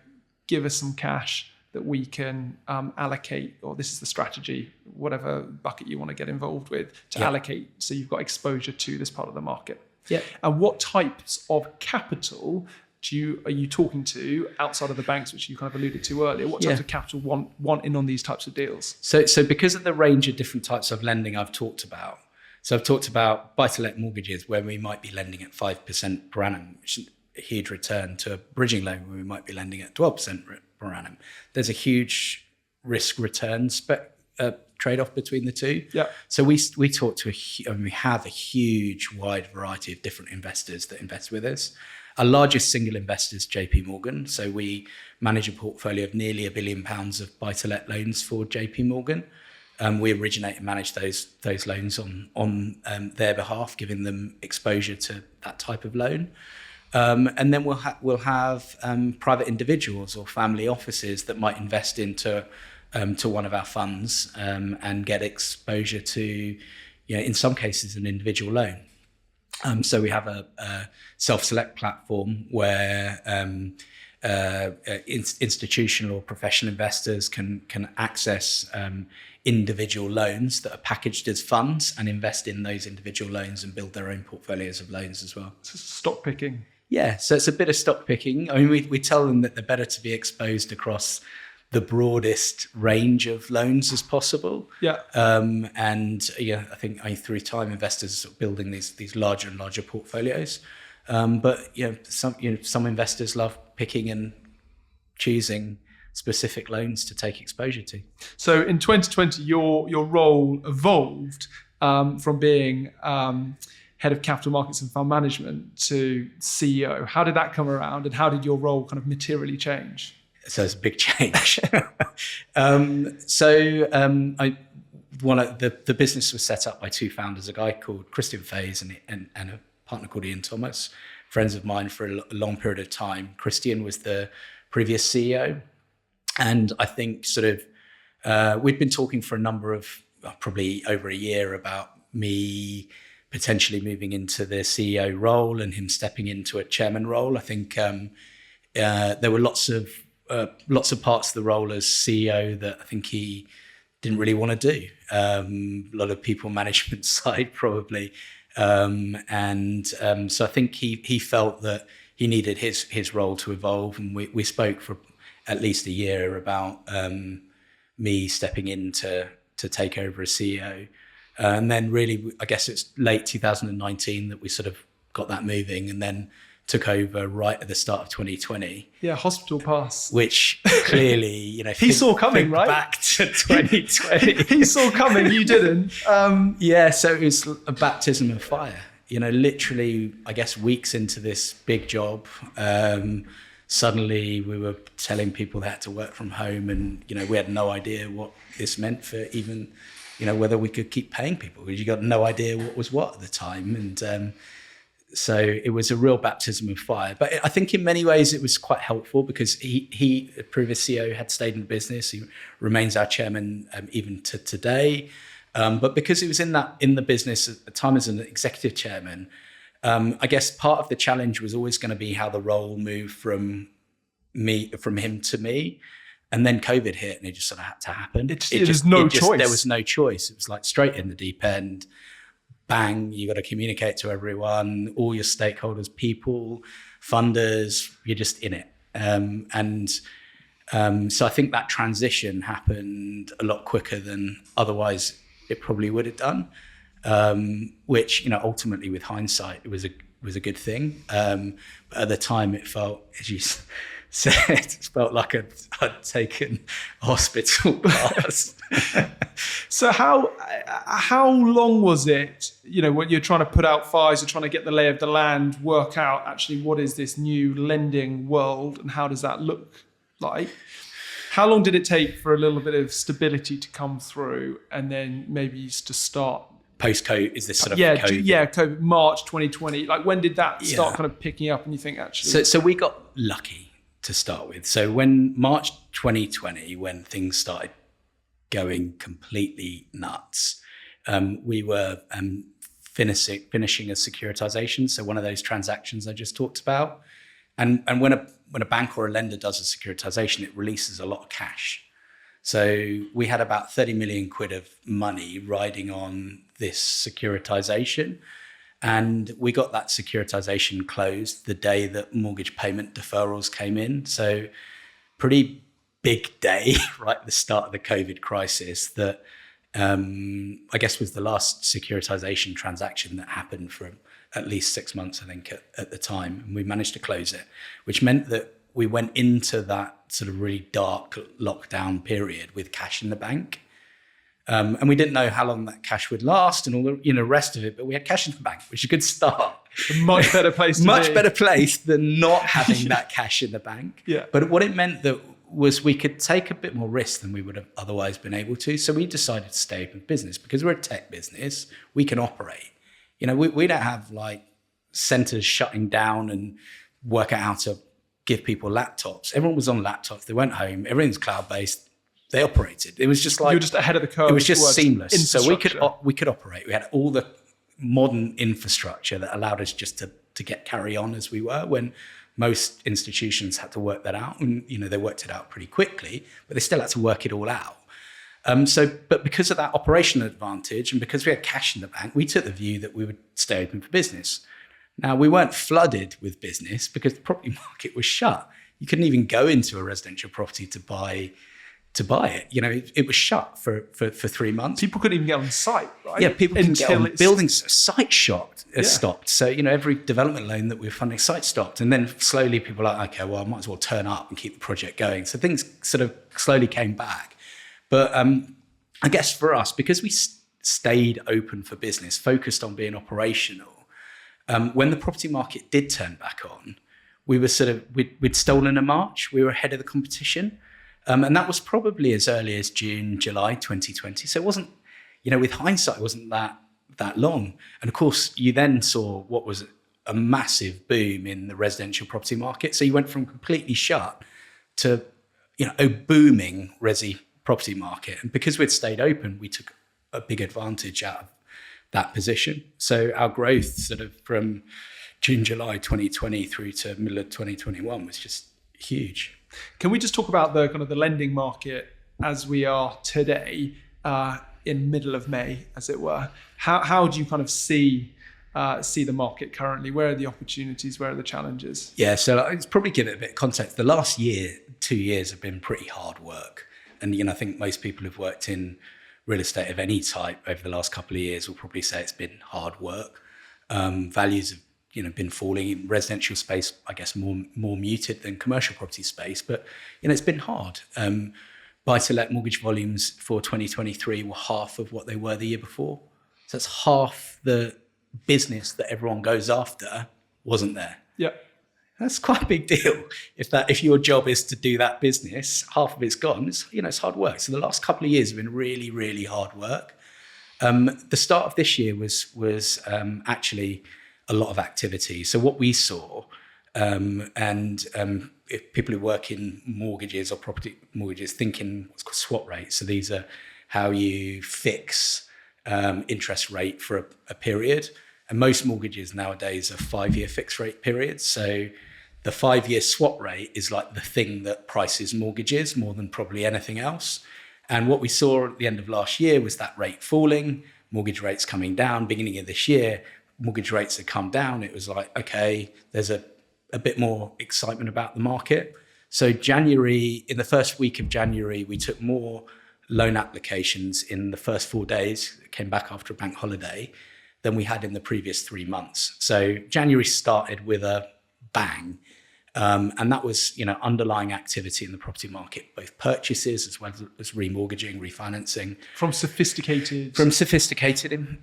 Speaker 2: give us some cash that we can allocate, or this is the strategy, whatever bucket you want to get involved with, to allocate so you've got exposure to this part of the market.
Speaker 1: Yeah.
Speaker 2: And what types of capital are you talking to outside of the banks, which you kind of alluded to earlier? What types of capital want in on these types of deals? So
Speaker 1: because of the range of different types of lending I've talked about, so I've talked about buy-to-let mortgages where we might be lending at 5% per annum, which is a huge return, to a bridging loan where we might be lending at 12% per annum. There's a huge risk-return trade-off between the two.
Speaker 2: Yeah.
Speaker 1: So we talk to we have a huge wide variety of different investors that invest with us. Our largest single investor is JP Morgan. So we manage a portfolio of nearly £1 billion of buy-to-let loans for JP Morgan. We originate and manage those loans on their behalf, giving them exposure to that type of loan. And then we'll have private individuals or family offices that might invest into to one of our funds and get exposure to, in some cases, an individual loan. So we have a self-select platform where institutional or professional investors can access individual loans that are packaged as funds and invest in those individual loans and build their own portfolios of loans as well.
Speaker 2: So stock picking.
Speaker 1: Yeah, so it's a bit of stock picking. I mean, we tell them that they're better to be exposed across the broadest range of loans as possible.
Speaker 2: Yeah.
Speaker 1: I think through time, investors are building these larger and larger portfolios. But some investors love picking and choosing specific loans to take exposure to.
Speaker 2: So in 2020, your role evolved from being head of capital markets and fund management to CEO. How did that come around, and how did your role kind of materially change?
Speaker 1: So it's a big change. The business was set up by two founders, a guy called Christian Fays and a partner called Ian Thomas, friends of mine for a long period of time. Christian was the previous CEO. And I think we'd been talking for a number of, probably over a year, about me potentially moving into the CEO role and him stepping into a chairman role. I think there were lots of parts of the role as CEO that I think he didn't really want to do. A lot of people management side probably. So I think he felt that he needed his role to evolve. And we spoke for at least a year about me stepping in to take over as CEO. And then really, I guess it's late 2019 that we sort of got that moving, and then took over right at the start of 2020.
Speaker 2: Yeah, hospital pass.
Speaker 1: Which clearly,
Speaker 2: he saw coming, right?
Speaker 1: Back to 2020.
Speaker 2: He saw coming, you didn't.
Speaker 1: So it was a baptism of fire. Literally, I guess weeks into this big job, suddenly we were telling people they had to work from home, and we had no idea what this meant for even whether we could keep paying people, because you got no idea what was what at the time. And so it was a real baptism of fire. But I think in many ways it was quite helpful, because he the previous CEO, had stayed in the business. He remains our chairman even to today. But because he was in the business at the time as an executive chairman, I guess part of the challenge was always going to be how the role moved from him to me. And then COVID hit, and it just sort of had to happen.
Speaker 2: There was no choice.
Speaker 1: There was no choice. It was like straight in the deep end. Bang, you got to communicate to everyone, all your stakeholders, people, funders, you're just in it. So I think that transition happened a lot quicker than otherwise it probably would have done, which, ultimately with hindsight, it was a good thing. But at the time it felt, as you said, it felt like I'd taken a hospital pass.
Speaker 2: So how long was it, when you're trying to put out fires, you're trying to get the lay of the land, work out actually what is this new lending world and how does that look like? How long did it take for a little bit of stability to come through, and then maybe to start?
Speaker 1: Post-COVID, is this sort of
Speaker 2: COVID? Yeah, COVID, March 2020. Like, when did that start kind of picking up and you think actually?
Speaker 1: So we got lucky to start with. So when March 2020, when things started going completely nuts, we were finishing a securitization. So one of those transactions I just talked about. And when a bank or a lender does a securitization, it releases a lot of cash. So we had about 30 million quid of money riding on this securitization. And we got that securitization closed the day that mortgage payment deferrals came in. So pretty big day right at the start of the COVID crisis that I guess was the last securitization transaction that happened for at least 6 months, I think, at the time. And we managed to close it, which meant that we went into that sort of really dark lockdown period with cash in the bank. And we didn't know how long that cash would last and all the rest of it, but we had cash in the bank, which is a good start.
Speaker 2: A much better place to
Speaker 1: Much
Speaker 2: be.
Speaker 1: better place than not having that cash in the bank.
Speaker 2: Yeah.
Speaker 1: But what it meant that was we could take a bit more risk than we would have otherwise been able to. So we decided to stay open business because we're a tech business. We can operate. We don't have like centers shutting down and work out how to give people laptops. Everyone was on laptops. They went home. Everything's cloud-based. They operated. It was just like...
Speaker 2: You were just ahead of the curve.
Speaker 1: It was just seamless. So we could operate. We had all the modern infrastructure that allowed us just to carry on as we were, when most institutions had to work that out. And, they worked it out pretty quickly, but they still had to work it all out. But because of that operational advantage and because we had cash in the bank, we took the view that we would stay open for business. Now, we weren't flooded with business because the property market was shut. You couldn't even go into a residential property to buy it. It was shut for 3 months.
Speaker 2: People couldn't even get on site, right?
Speaker 1: Yeah, people couldn't get on. Buildings, site stopped. So, every development loan that we were funding, site stopped. And then slowly people were like, okay, well, I might as well turn up and keep the project going. So things sort of slowly came back. But I guess for us, because we stayed open for business, focused on being operational, When the property market did turn back on, we were we'd stolen a march. We were ahead of the competition. And that was probably as early as June, July 2020. So it wasn't, with hindsight, it wasn't that long. And of course, you then saw what was a massive boom in the residential property market. So you went from completely shut to, a booming resi property market. And because we'd stayed open, we took a big advantage out of that position. So our growth sort of from June, July 2020 through to middle of 2021 was just huge.
Speaker 2: Can we just talk about the kind of the lending market as we are today, in middle of May, as it were? How do you kind of see the market currently? Where are the opportunities? Where are the challenges?
Speaker 1: Yeah, so let's probably give it a bit of context. The last 2 years have been pretty hard work. And, I think most people who've worked in real estate of any type over the last couple of years will probably say it's been hard work. Values have been falling in residential space, I guess more muted than commercial property space, but it's been hard. Buy-to-let mortgage volumes for 2023 were half of what they were the year before. So that's half the business that everyone goes after wasn't there.
Speaker 2: Yeah.
Speaker 1: That's quite a big deal. If your job is to do that business, half of it's gone. It's hard work. So the last couple of years have been really, really hard work. The start of this year was actually a lot of activity. So what we saw, if people who work in mortgages or property mortgages thinking what's called swap rates. So these are how you fix interest rate for a period. And most mortgages nowadays are 5-year fixed rate periods. So the 5-year swap rate is like the thing that prices mortgages more than probably anything else. And what we saw at the end of last year was that rate falling, mortgage rates coming down. Beginning of this year, mortgage rates had come down. It was like, okay, there's a bit more excitement about the market. So in the first week of January, we took more loan applications in the first 4 days, came back after a bank holiday, than we had in the previous 3 months. So January started with a bang. And that was, underlying activity in the property market, both purchases as well as remortgaging, refinancing.
Speaker 2: From sophisticated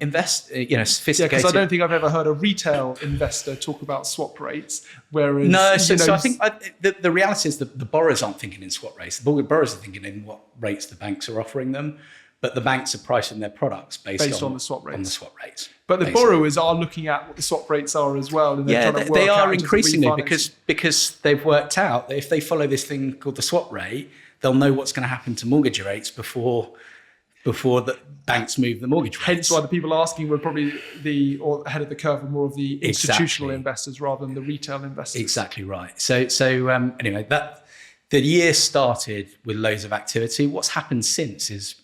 Speaker 1: investors.
Speaker 2: Yeah, because I don't think I've ever heard a retail investor talk about swap rates. Whereas
Speaker 1: so I think the reality is that the borrowers aren't thinking in swap rates. The borrowers are thinking in what rates the banks are offering them. But the banks are pricing their products based on the swap rates.
Speaker 2: But the borrowers are looking at what the swap rates are as well. And they're trying to work
Speaker 1: they are
Speaker 2: out
Speaker 1: increasingly because they've worked out that if they follow this thing called the swap rate, they'll know what's going to happen to mortgage rates before the banks move the mortgage rates.
Speaker 2: Hence why the people asking were probably ahead of the curve were more of the institutional investors rather than the retail investors.
Speaker 1: Exactly right. So anyway, the year started with loads of activity. What's happened since is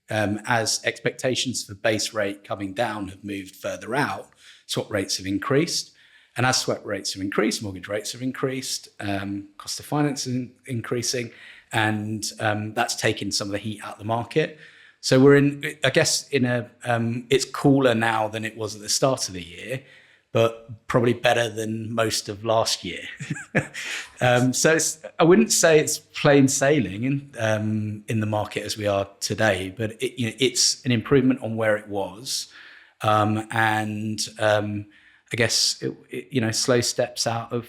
Speaker 1: as expectations for base rate coming down have moved further out, swap rates have increased. And as swap rates have increased, mortgage rates have increased, cost of finance is increasing, and that's taken some of the heat out of the market. So we're it's cooler now than it was at the start of the year, but probably better than most of last year. So I wouldn't say it's plain sailing in the market as we are today, but it's an improvement on where it was. I guess slow steps out of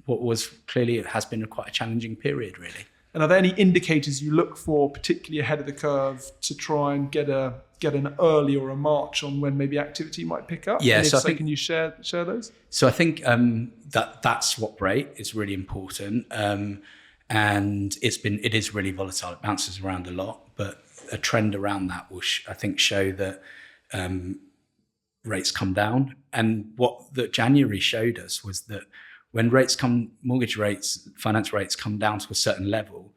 Speaker 1: what was clearly, it has been quite a challenging period, really.
Speaker 2: And are there any indicators you look for, particularly ahead of the curve, to try and get an early or a march on when maybe activity might pick up?
Speaker 1: Yeah,
Speaker 2: so can you share those?
Speaker 1: So I think that swap rate is really important, and it is really volatile. It bounces around a lot, but a trend around that will I think show that rates come down. And what that January showed us was that when mortgage rates, finance rates come down to a certain level,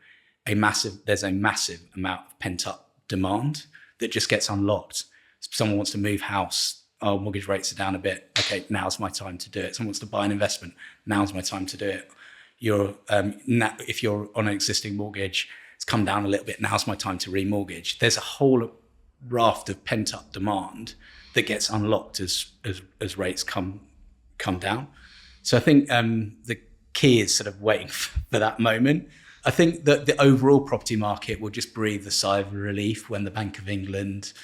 Speaker 1: there's a massive amount of pent up demand that just gets unlocked. If someone wants to move house, mortgage rates are down a bit. Okay, now's my time to do it. Someone wants to buy an investment, now's my time to do it. If you're on an existing mortgage, it's come down a little bit, now's my time to remortgage. There's a whole raft of pent up demand that gets unlocked as rates come down. So I think the key is sort of waiting for that moment. I think that the overall property market will just breathe a sigh of relief when the Bank of England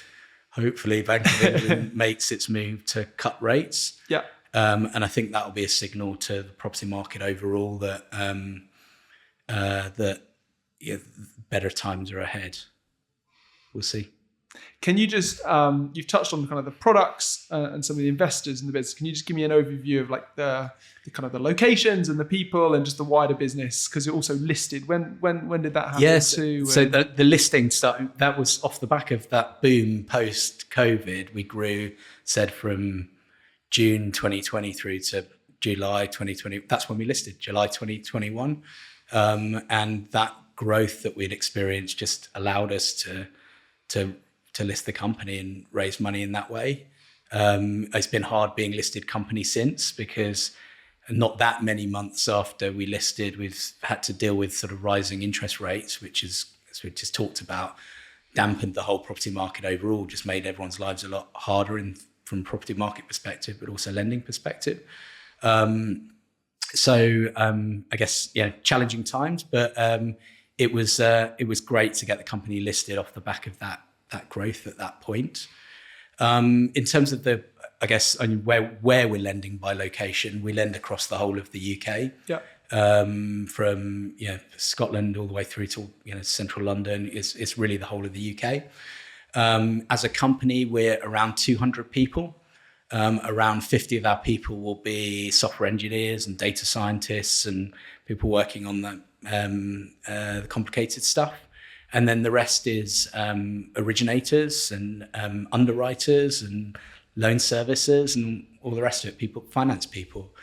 Speaker 1: makes its move to cut rates.
Speaker 2: Yeah.
Speaker 1: And I think that will be a signal to the property market overall that better times are ahead. We'll see.
Speaker 2: Can you just, you've touched on kind of the products and some of the investors in the business. Can you just give me an overview of like the kind of the locations and the people and just the wider business? Because you're also listed. When did that happen?
Speaker 1: Yes. So the listing started, that was off the back of that boom post-COVID. We grew, from June 2020 through to July 2020. That's when we listed, July 2021. And that growth that we'd experienced just allowed us to list the company and raise money in that way. It's been hard being listed company since, because not that many months after we listed, we've had to deal with sort of rising interest rates, which is, as we just talked about, dampened the whole property market overall, just made everyone's lives a lot harder from property market perspective, but also lending perspective. I guess, challenging times, but it was great to get the company listed off the back of that growth at that point. In terms of where we're lending by location, we lend across the whole of the UK.
Speaker 2: Yeah.
Speaker 1: From Scotland all the way through to central London. It's really the whole of the UK. As a company, we're around 200 people. Around 50 of our people will be software engineers and data scientists and people working on the complicated stuff. And then the rest is originators and underwriters and loan servicers and all the rest of it, finance people.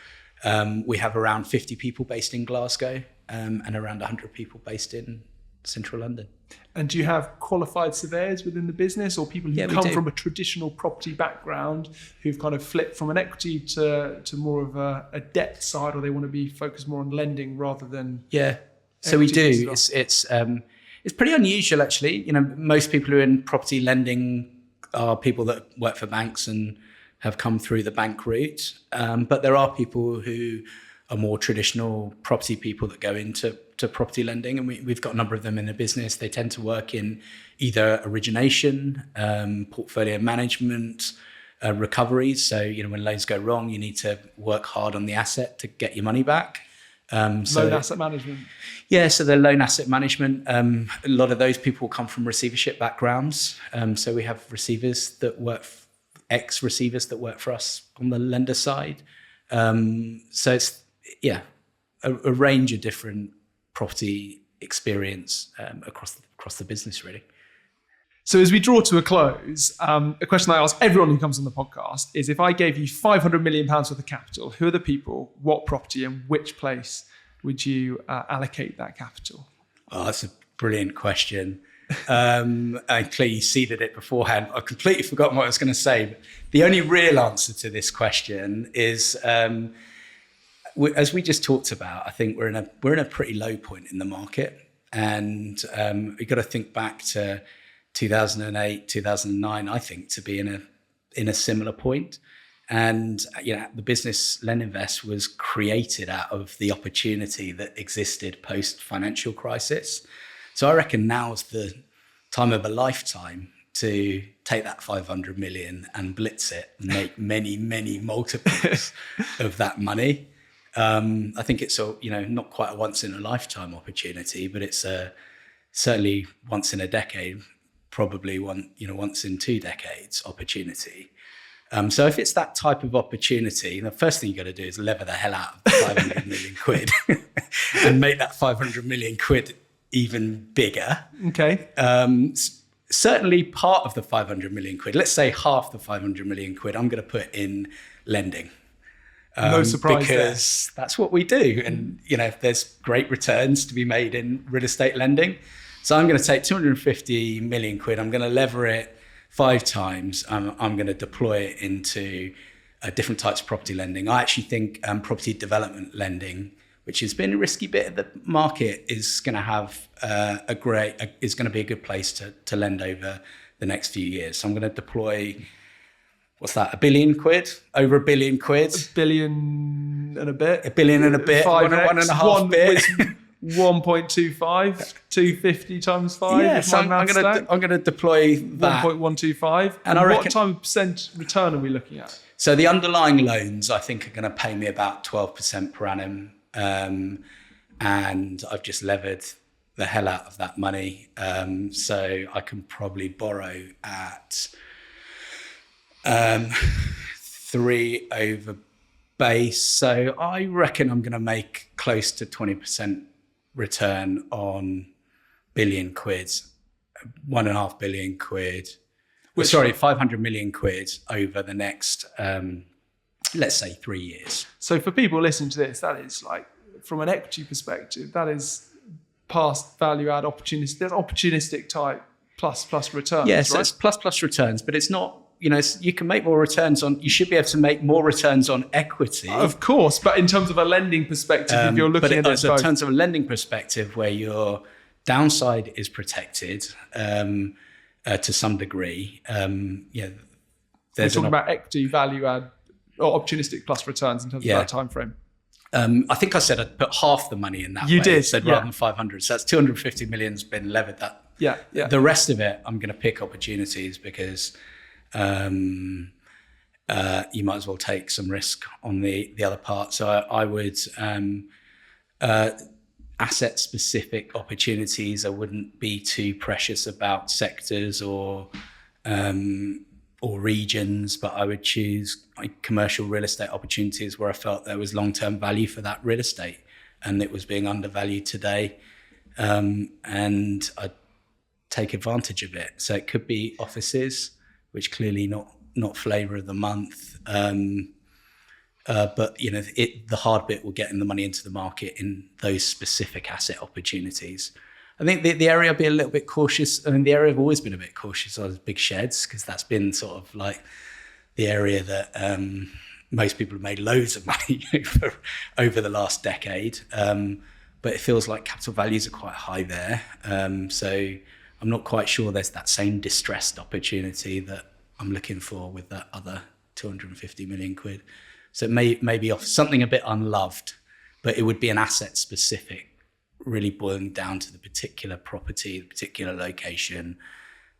Speaker 1: We have around 50 people based in Glasgow and around 100 people based in central London.
Speaker 2: And do you have qualified surveyors within the business, or people who come from a traditional property background who've kind of flipped from an equity to more of a debt side, or they want to be focused more on lending rather than...
Speaker 1: Yeah, so we do. It's pretty unusual, actually. Most people who are in property lending are people that work for banks and have come through the bank route. But there are people who are more traditional property people that go into property lending, and we've got a number of them in the business. They tend to work in either origination, portfolio management, recoveries. So, when loans go wrong, you need to work hard on the asset to get your money back.
Speaker 2: Loan asset management.
Speaker 1: Yeah, so the loan asset management, a lot of those people come from receivership backgrounds. So we have receivers that work, ex-receivers that work for us on the lender side. So it's, a range of different property experience across the business, really.
Speaker 2: So as we draw to a close, a question I ask everyone who comes on the podcast is, if I gave you £500 million worth of capital, who are the people, what property, and which place would you allocate that capital?
Speaker 1: Oh, that's a brilliant question. I clearly seeded it beforehand. I completely forgotten what I was going to say. But the only real answer to this question is, as we just talked about, I think we're in a pretty low point in the market, and you've got to think back to 2008, 2009, I think, to be in a similar point. And the business LendInvest was created out of the opportunity that existed post-financial crisis. So I reckon now's the time of a lifetime to take that 500 million and blitz it and make many, many multiples of that money. I think it's not quite a once in a lifetime opportunity, but it's certainly once in a decade, probably once in 2 decades opportunity. So if it's that type of opportunity, the first thing you got to do is lever the hell out of the 500 million quid and make that 500 million quid even bigger.
Speaker 2: Okay.
Speaker 1: Certainly part of the 500 million quid, let's say half the 500 million quid, I'm going to put in lending.
Speaker 2: No surprise
Speaker 1: because that's what we do. And, there's great returns to be made in real estate lending. So I'm going to take 250 million quid. I'm going to lever it 5 times. I'm going to deploy it into different types of property lending. I actually think property development lending, which has been a risky bit of the market, is going to have is going to be a good place to lend over the next few years. So I'm going to deploy, what's that, £1 billion? Over £1 billion?
Speaker 2: $1 billion and a bit.
Speaker 1: £1 billion and a bit.
Speaker 2: 5x,
Speaker 1: one and a half bit.
Speaker 2: 1.25, 250 times 5.
Speaker 1: Yeah, so I'm going to deploy that.
Speaker 2: 1.125. And
Speaker 1: I reckon,
Speaker 2: what type of percent return are we looking at?
Speaker 1: So the underlying loans, I think, are going to pay me about 12% per annum. And I've just levered the hell out of that money. So I can probably borrow at 3 over base. So I reckon I'm going to make close to 20% return on billion quid, 1.5 billion quid. 500 million quid over the next, let's say 3 years.
Speaker 2: So for people listening to this, that is like, from an equity perspective, that is past value add opportunistic. There's opportunistic type plus returns.
Speaker 1: Yes,
Speaker 2: right?
Speaker 1: It's plus returns, but it's not. You can make more returns on. You should be able to make more returns on equity,
Speaker 2: of course. But in terms of a lending perspective, if you're looking at it,
Speaker 1: in terms of a lending perspective, where your downside is protected to some degree,
Speaker 2: we're talking about equity value add or opportunistic plus returns in terms of that time frame.
Speaker 1: I think I said I'd put half the money in that.
Speaker 2: You
Speaker 1: way,
Speaker 2: did,
Speaker 1: said rather than 500. So that's 250 million's been levered. That The rest of it, I'm going to pick opportunities because you might as well take some risk on the other part. So I would asset specific opportunities. I wouldn't be too precious about sectors or regions, but I would choose commercial real estate opportunities where I felt there was long-term value for that real estate and it was being undervalued today. And I'd take advantage of it. So it could be offices, which clearly not flavor of the month. But the hard bit will getting the money into the market in those specific asset opportunities. I think the area I'll be a little bit cautious. I mean, the area I've always been a bit cautious on is big sheds, because that's been sort of like the area that most people have made loads of money over the last decade. But it feels like capital values are quite high there. So I'm not quite sure there's that same distressed opportunity that I'm looking for with that other 250 million quid. So it may be off something a bit unloved, but it would be an asset specific, really boiling down to the particular property, the particular location,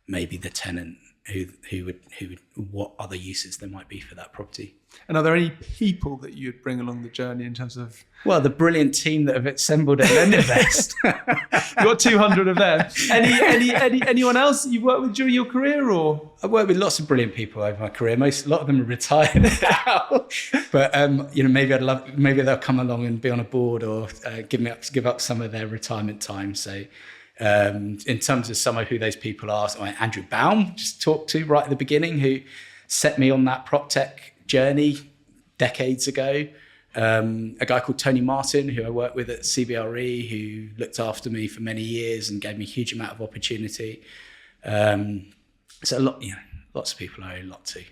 Speaker 1: maybe the tenant, who would what other uses there might be for that property.
Speaker 2: And are there any people that you'd bring along the journey in terms of?
Speaker 1: Well, the brilliant team that have assembled at LendInvest.
Speaker 2: You've got 200 of them. Anyone else you've worked with during your career, or?
Speaker 1: I've worked with lots of brilliant people over my career. A lot of them are retired now, but maybe they'll come along and be on a board or give up some of their retirement time. So. In terms of some of who those people are, Andrew Baum, just talked to right at the beginning, who set me on that prop tech journey decades ago. A guy called Tony Martin, who I worked with at CBRE, who looked after me for many years and gave me a huge amount of opportunity. So lots of people I owe a lot to.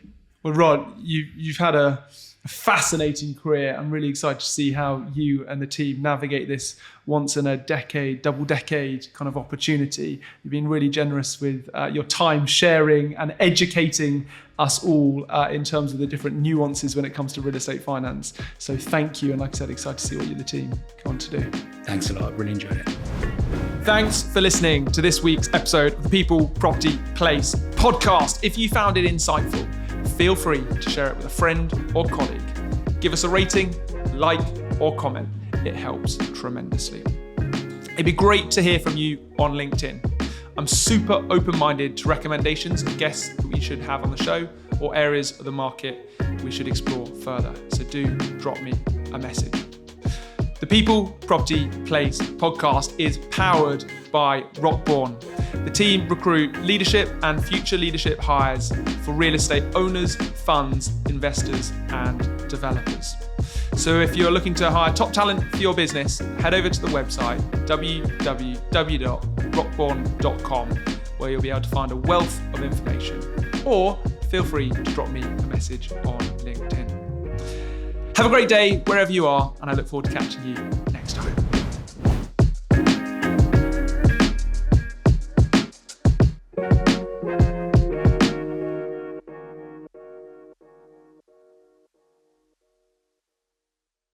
Speaker 2: Well, Rod, you've had a fascinating career. I'm really excited to see how you and the team navigate this once in a decade, double decade kind of opportunity. You've been really generous with your time sharing and educating us all in terms of the different nuances when it comes to real estate finance. So thank you. And like I said, excited to see what you and the team go on to do.
Speaker 1: Thanks a lot. I really enjoyed it.
Speaker 2: Thanks for listening to this week's episode of the People Property Place podcast. If you found it insightful, feel free to share it with a friend or colleague. Give us a rating, like, or comment. It helps tremendously. It'd be great to hear from you on LinkedIn. I'm super open-minded to recommendations of guests that we should have on the show or areas of the market we should explore further. So do drop me a message. The People Property Place podcast is powered by Rockborn. The team recruit leadership and future leadership hires for real estate owners, funds, investors, and developers. So if you're looking to hire top talent for your business, head over to the website www.rockborn.com, where you'll be able to find a wealth of information. Or feel free to drop me a message on LinkedIn. Have a great day wherever you are, and I look forward to catching you